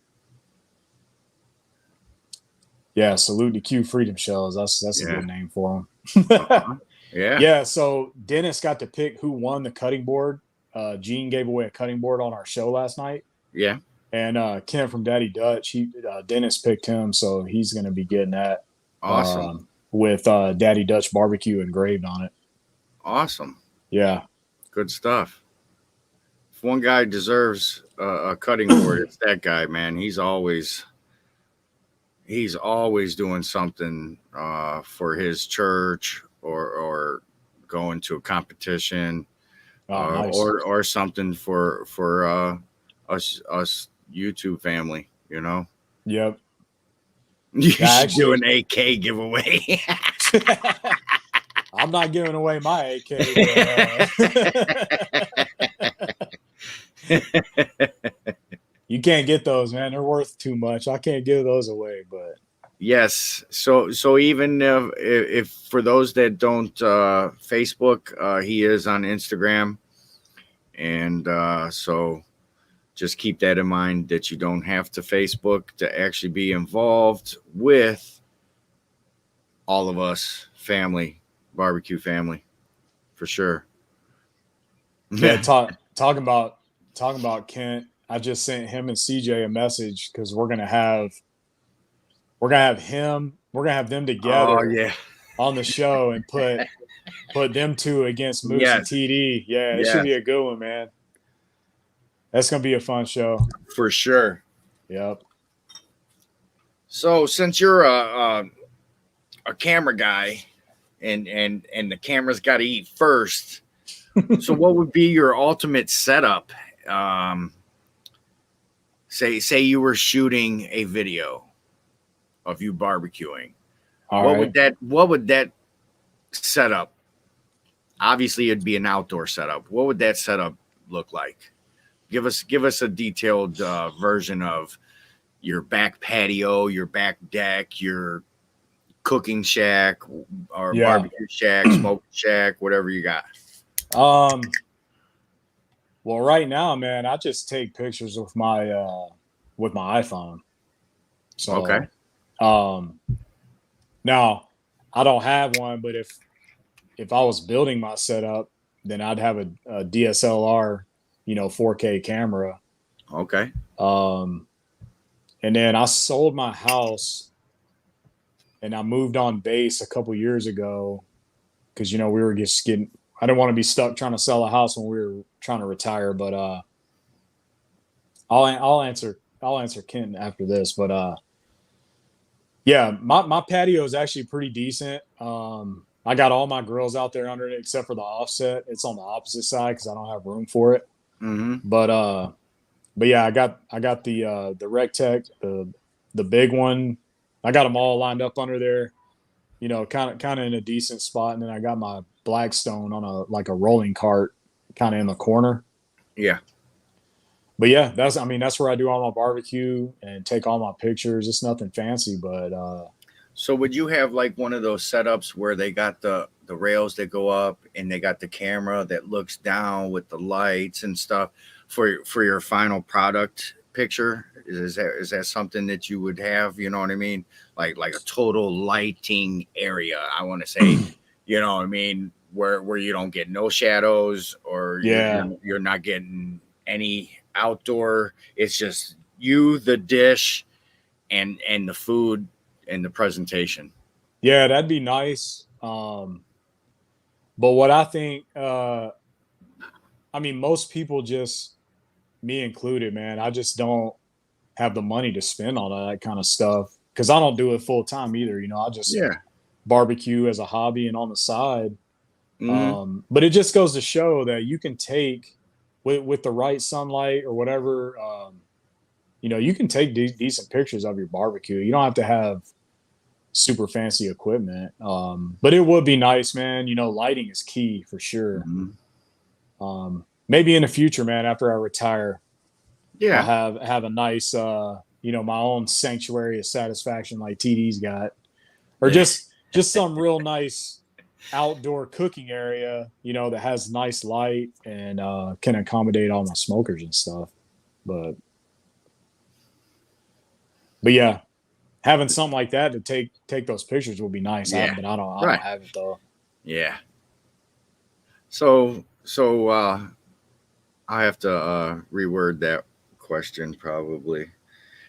yeah, salute to Q Freedom Shells. That's a good name for them. Yeah. Yeah, so Dennis got to pick who won the cutting board. Gene gave away a cutting board on our show last night. Yeah. And Kent from Daddy Dutch, Dennis picked him, so he's going to be getting that. Awesome. With Daddy Dutch barbecue engraved on it. Awesome. Yeah. Good stuff. If one guy deserves a cutting board, it's that guy, man. He's always doing something for his church or going to a competition Nice. or something for us YouTube family, Yep. You should do an AK giveaway. I'm not giving away my AK. You can't get those, man. They're worth too much. I can't give those away, but yes. So even if for those that don't Facebook, he is on Instagram, and so just keep that in mind that you don't have to Facebook to actually be involved with all of us family, barbecue family, for sure. Yeah, talking about Kent. I just sent him and CJ a message because we're gonna have them together on the show and put them two against Moose and TD. Yeah, it should be a good one, man. That's gonna be a fun show for sure. Yep. So since you're a camera guy, and the camera's got to eat first, so what would be your ultimate setup? Say you were shooting a video of you barbecuing. What would that setup? Obviously, it'd be an outdoor setup. What would that setup look like? Give us a detailed version of your back patio, your back deck, your cooking shack or barbecue shack, smoke shack, whatever you got. Well, right now, man, I just take pictures with my iPhone. So, okay. Now I don't have one, but if I was building my setup, then I'd have a DSLR, 4K camera. Okay. And then I sold my house and I moved on base a couple years ago because, we were just I didn't want to be stuck trying to sell a house when we were trying to retire, but I'll answer Kent after this, but yeah, my patio is actually pretty decent. I got all my grills out there under it except for the offset. It's on the opposite side because I don't have room for it. Mm-hmm. But yeah, I got the Rectech, the big one. I got them all lined up under there, kind of in a decent spot, and then I got Blackstone on a rolling cart kind of in the corner. Yeah. But yeah, that's where I do all my barbecue and take all my pictures. It's nothing fancy, but So would you have like one of those setups where they got the rails that go up and they got the camera that looks down with the lights and stuff for your final product picture? Is that something that you would have? You know what I mean? Like a total lighting area. I want to say, you know what I mean, where you don't get no shadows or yeah. you're not getting any outdoor. It's just you, the dish, and the food and the presentation. Yeah, that'd be nice. But what I think, most people just, me included, man, I just don't have the money to spend on that kind of stuff because I don't do it full time either. I just Yeah. barbecue as a hobby and on the side. Hmm. But it just goes to show that you can take with the right sunlight or whatever. You can take decent pictures of your barbecue. You don't have to have super fancy equipment. But it would be nice, man. Lighting is key for sure. Hmm. Maybe in the future, man, after I retire, I'll Yeah. have a nice, my own sanctuary of satisfaction like TD's got, or Yeah. just some real nice outdoor cooking area, that has nice light and can accommodate all my smokers and stuff. But yeah, having something like that to take those pictures would be nice. Yeah. I don't Right. have it though. Yeah. So I have to reword that question probably.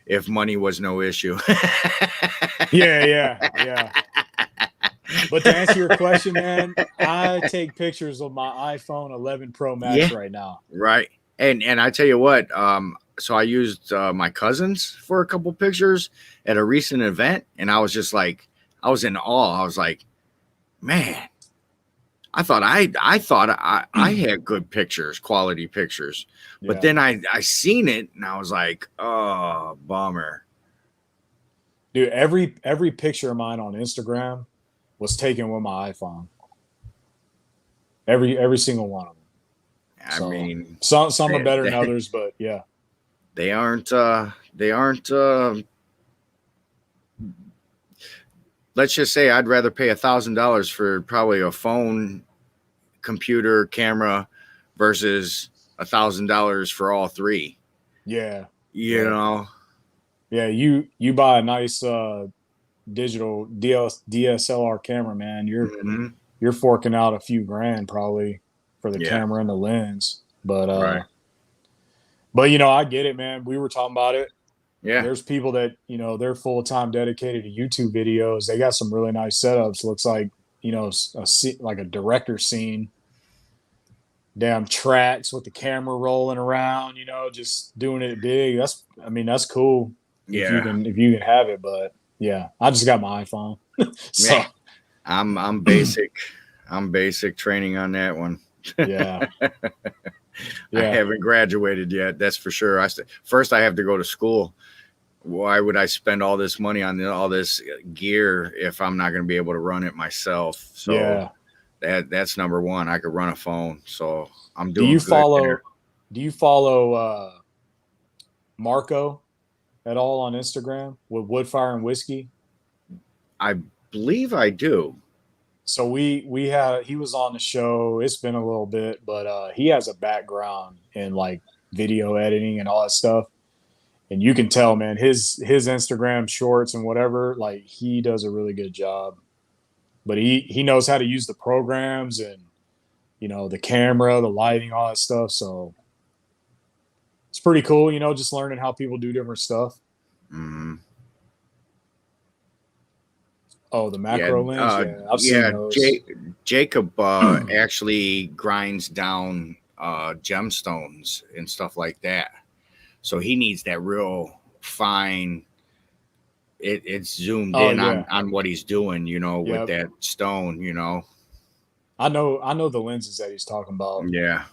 If money was no issue. Yeah. But to answer your question, man, I take pictures of my iPhone 11 Pro Max Yeah. right now. Right. And I tell you what, so I used my cousins for a couple pictures at a recent event, and I was just like, I was in awe. I was like, man, I thought I had good pictures, quality pictures, but Yeah. then I seen it and I was like, oh, bummer. Dude, every picture of mine on Instagram was taken with my iPhone. Every single one of them. I So mean, some are they, better than they, others, but yeah. they aren't let's just say I'd rather pay $1,000 for probably a phone, computer, camera versus $1,000 for all three. Yeah. You Yeah. know? Yeah, you buy a nice digital DSLR camera, man. Hmm. You're forking out a few grand probably for the Yeah. camera and the lens. But Right. I get it, man. We were talking about it. Yeah. There's people that, they're full time dedicated to YouTube videos. They got some really nice setups. Looks like, like a director scene. Damn tracks with the camera rolling around, just doing it big. That's cool Yeah. if you can have it. But yeah, I just got my iPhone. So Man, I'm basic. I'm basic training on that one. yeah. I Yeah. haven't graduated yet. That's for sure. First I have to go to school. Why would I spend all this money on all this gear if I'm not going to be able to run it myself? So Yeah. that's number one. I could run a phone, so I'm Do doing you good follow there. do you follow Marco at all on Instagram with Woodfire and Whiskey? I believe I do. So he was on the show. It's been a little bit, but he has a background in like video editing and all that stuff. And you can tell, man, his Instagram shorts and whatever, like he does a really good job. But he knows how to use the programs and the camera, the lighting, all that stuff. So it's pretty cool, just learning how people do different stuff. Mhm. Oh, the Yeah, macro lens, yeah, I've seen yeah. those. Jacob actually grinds down gemstones and stuff like that. So he needs that real fine. It's zoomed Oh in yeah, on what he's doing, with yep. that stone. I know the lenses that he's talking about. Yeah,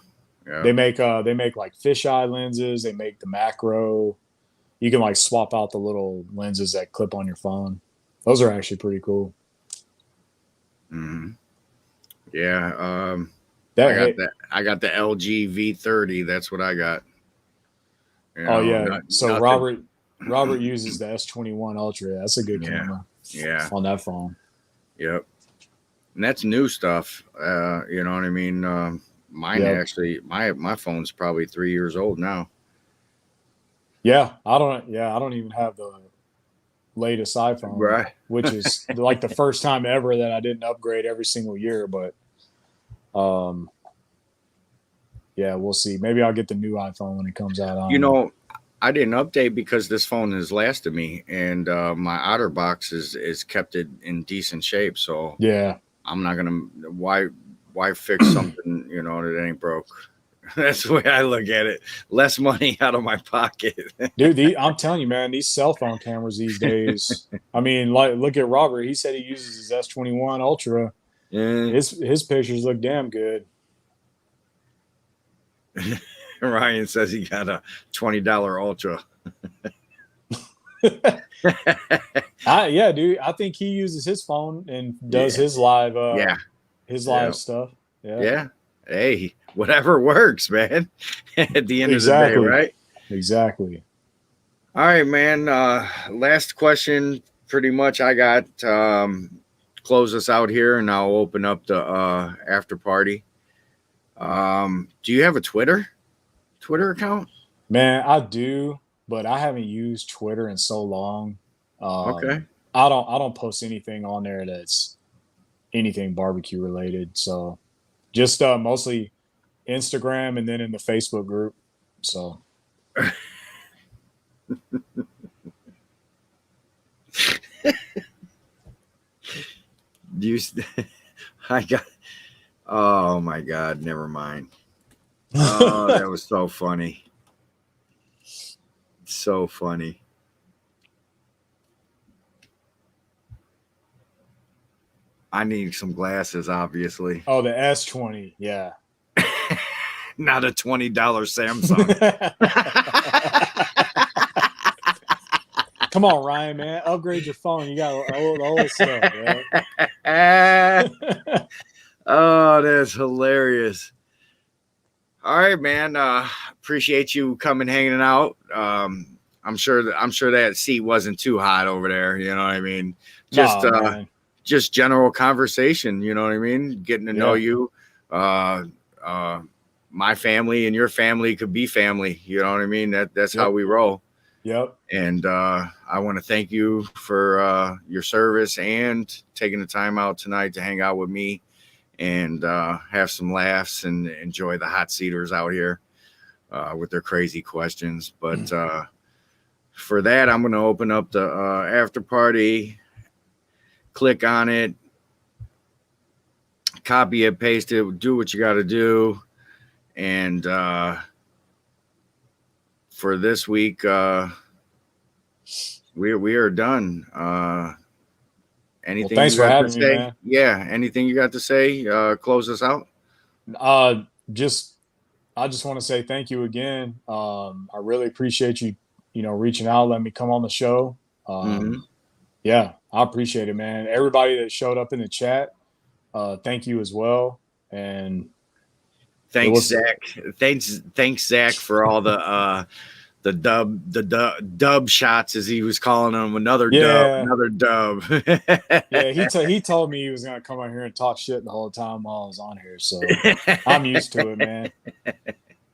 yeah. They make like fisheye lenses. They make the macro. You can like swap out the little lenses that clip on your phone. Those are actually pretty cool. Hmm. Yeah. That I got the LG V30. That's what I got. You Oh know, yeah. So nothing. Robert uses the S21 Ultra. That's a good Yeah. camera Yeah. on that phone. Yep. And that's new stuff. You know what I mean? Mine Yep. actually, my phone's probably 3 years old now. Yeah, I don't even have the latest iPhone, Right. which is like the first time ever that I didn't upgrade every single year, but um yeah, we'll see. Maybe I'll get the new iPhone when it comes out. I You don't know. know, I didn't update because this phone has lasted me, and my OtterBox is kept it in decent shape. So Yeah. I'm not gonna why fix something that ain't broke. That's the way I look at it. Less money out of my pocket. Dude, I'm telling you, man, these cell phone cameras these days. I mean, like, look at Robert. He said he uses his S21 Ultra. Yeah. His pictures look damn good. Ryan says he got a $20 Ultra. Yeah, dude. I think he uses his phone and does Yeah, his live yeah, yeah, stuff. Yeah, yeah. Hey, whatever works, man. At the end of the day, exactly, right? exactly. All right, man. Last question. Pretty much, I got close us out here, and I'll open up the after party. Do you have a Twitter account? Man, I do, but I haven't used Twitter in so long. Okay. I don't post anything on there that's anything barbecue related. So just mostly Instagram and then in the Facebook group. So Do you? I got. Oh my God! Never mind. Oh, that was so funny. So funny. I need some glasses, obviously. Oh, the S20, yeah. Not a $20 Samsung. Come on, Ryan, man, upgrade your phone. You got old stuff, man. Oh, that's hilarious. All right, man. Appreciate you coming, hanging out. I'm sure that seat wasn't too hot over there. You know what I mean? Just Nah, man. just general conversation. You know what I mean? Getting to know Yeah. you. Uh, my family and your family could be family. You know what I mean? That's how Yep. we roll. Yep. And I want to thank you for your service and taking the time out tonight to hang out with me and have some laughs and enjoy the hot seaters out here with their crazy questions. But for that, I'm going to open up the after party, click on it, copy it, paste it, do what you got to do. And for this week, we are done. Anything Thanks you for got to having me, say? man. Yeah, anything you got to say? Close us out. Just I just want to say thank you again. I really appreciate you, reaching out, letting me come on the show. Mm-hmm. Yeah, I appreciate it, man. Everybody that showed up in the chat, thank you as well. And Thanks, Zach. Thanks, Zach, for all the dub shots, as he was calling them. Another yeah, dub. yeah. He told me he was gonna come out here and talk shit the whole time while I was on here. So I'm used to it, man.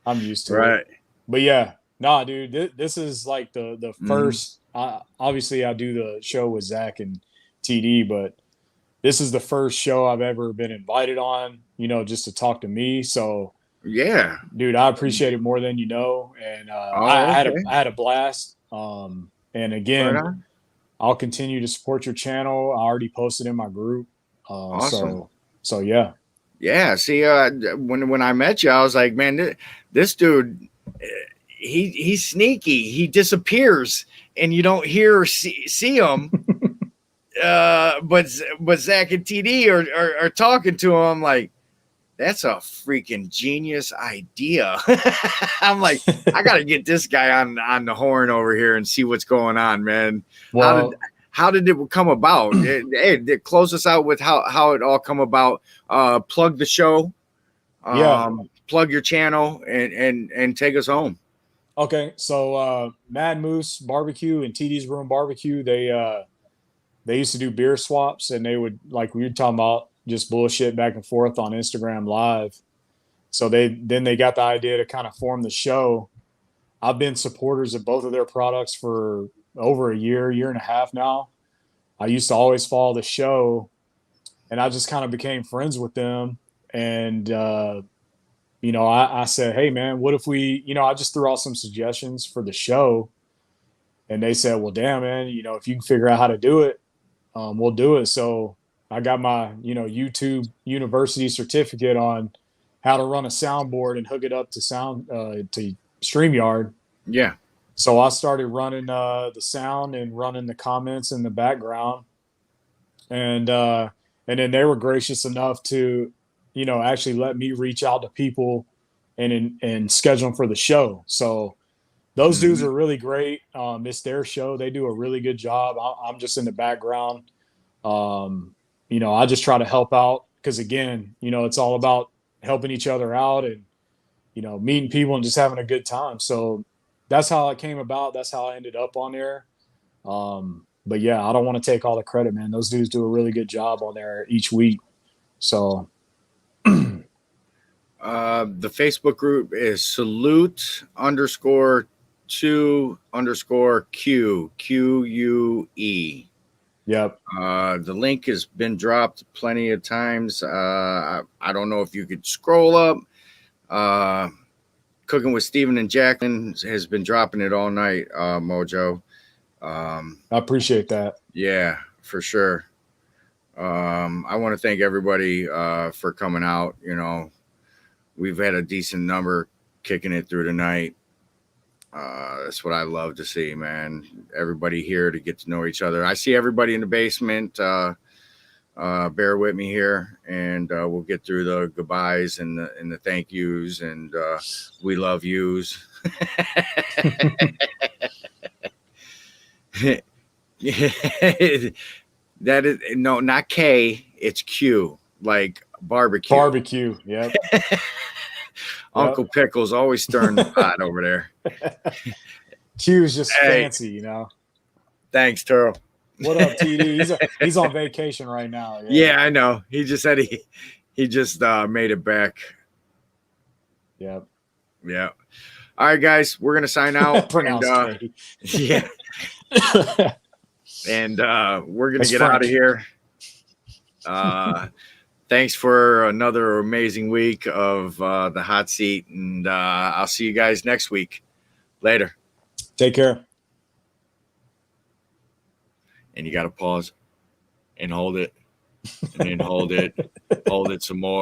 I'm used to Right. it. But yeah, nah, dude. This is like the first. Obviously, I do the show with Zach and TD, but this is the first show I've ever been invited on. Just to talk to me. So Yeah. dude, I appreciate it more than you know, and Oh, okay. I had a blast. And Right again, on. I'll continue to support your channel. I already posted in my group. Awesome. So yeah. Yeah. See, when I met you, I was like, man, this dude, he's sneaky. He disappears, and you don't hear or see him. But Zach and TD are talking to him like, that's a freaking genius idea. I'm like, I gotta get this guy on the horn over here and see what's going on, man. Well, how did it come about? Close us out with how it all come about. Plug the show, plug your channel, and take us home. Okay, so Mad Moose Barbecue and TD's Room Barbecue, they used to do beer swaps, and they would, like we were talking about, just bullshit back and forth on Instagram Live. So they got the idea to kind of form the show. I've been supporters of both of their products for over a year and a half now. I used to always follow the show, and I just kind of became friends with them. And I said, hey man, what if we, I just threw out some suggestions for the show, and they said, well, damn man, if you can figure out how to do it, we'll do it. So I got my, YouTube University certificate on how to run a soundboard and hook it up to to StreamYard. Yeah. So I started running the sound and running the comments in the background, and then they were gracious enough to, actually let me reach out to people and schedule them for the show. So those dudes are really great. It's their show. They do a really good job. I'm just in the background. I just try to help out because, again, it's all about helping each other out and, meeting people and just having a good time. So that's how it came about. That's how I ended up on there. But yeah, I don't want to take all the credit, man. Those dudes do a really good job on there each week. So the Facebook group is salute_2_QQUE. Yep. The link has been dropped plenty of times. I don't know if you could scroll up. Cooking with Steven and Jacqueline has been dropping it all night, Mojo. I appreciate that. Yeah, for sure. I want to thank everybody for coming out. We've had a decent number kicking it through tonight. That's what I love to see, man. Everybody here to get to know each other. I see everybody in the basement. Bear with me here, and we'll get through the goodbyes and the thank yous and we love yous. That is no, not K. It's Q, like barbecue. Barbecue. Yep. Uncle Pickle's always stirring the pot over there. Q's just fancy, Thanks, Turl. What up, TD? He's on vacation right now. Yeah, I know. He just said he just made it back. Yep. Yeah. All right, guys, we're gonna sign out. And, yeah. And we're gonna get out of here. Thanks for another amazing week of the hot seat, and I'll see you guys next week. Later. Take care. And you got to pause and hold it, and then hold it some more.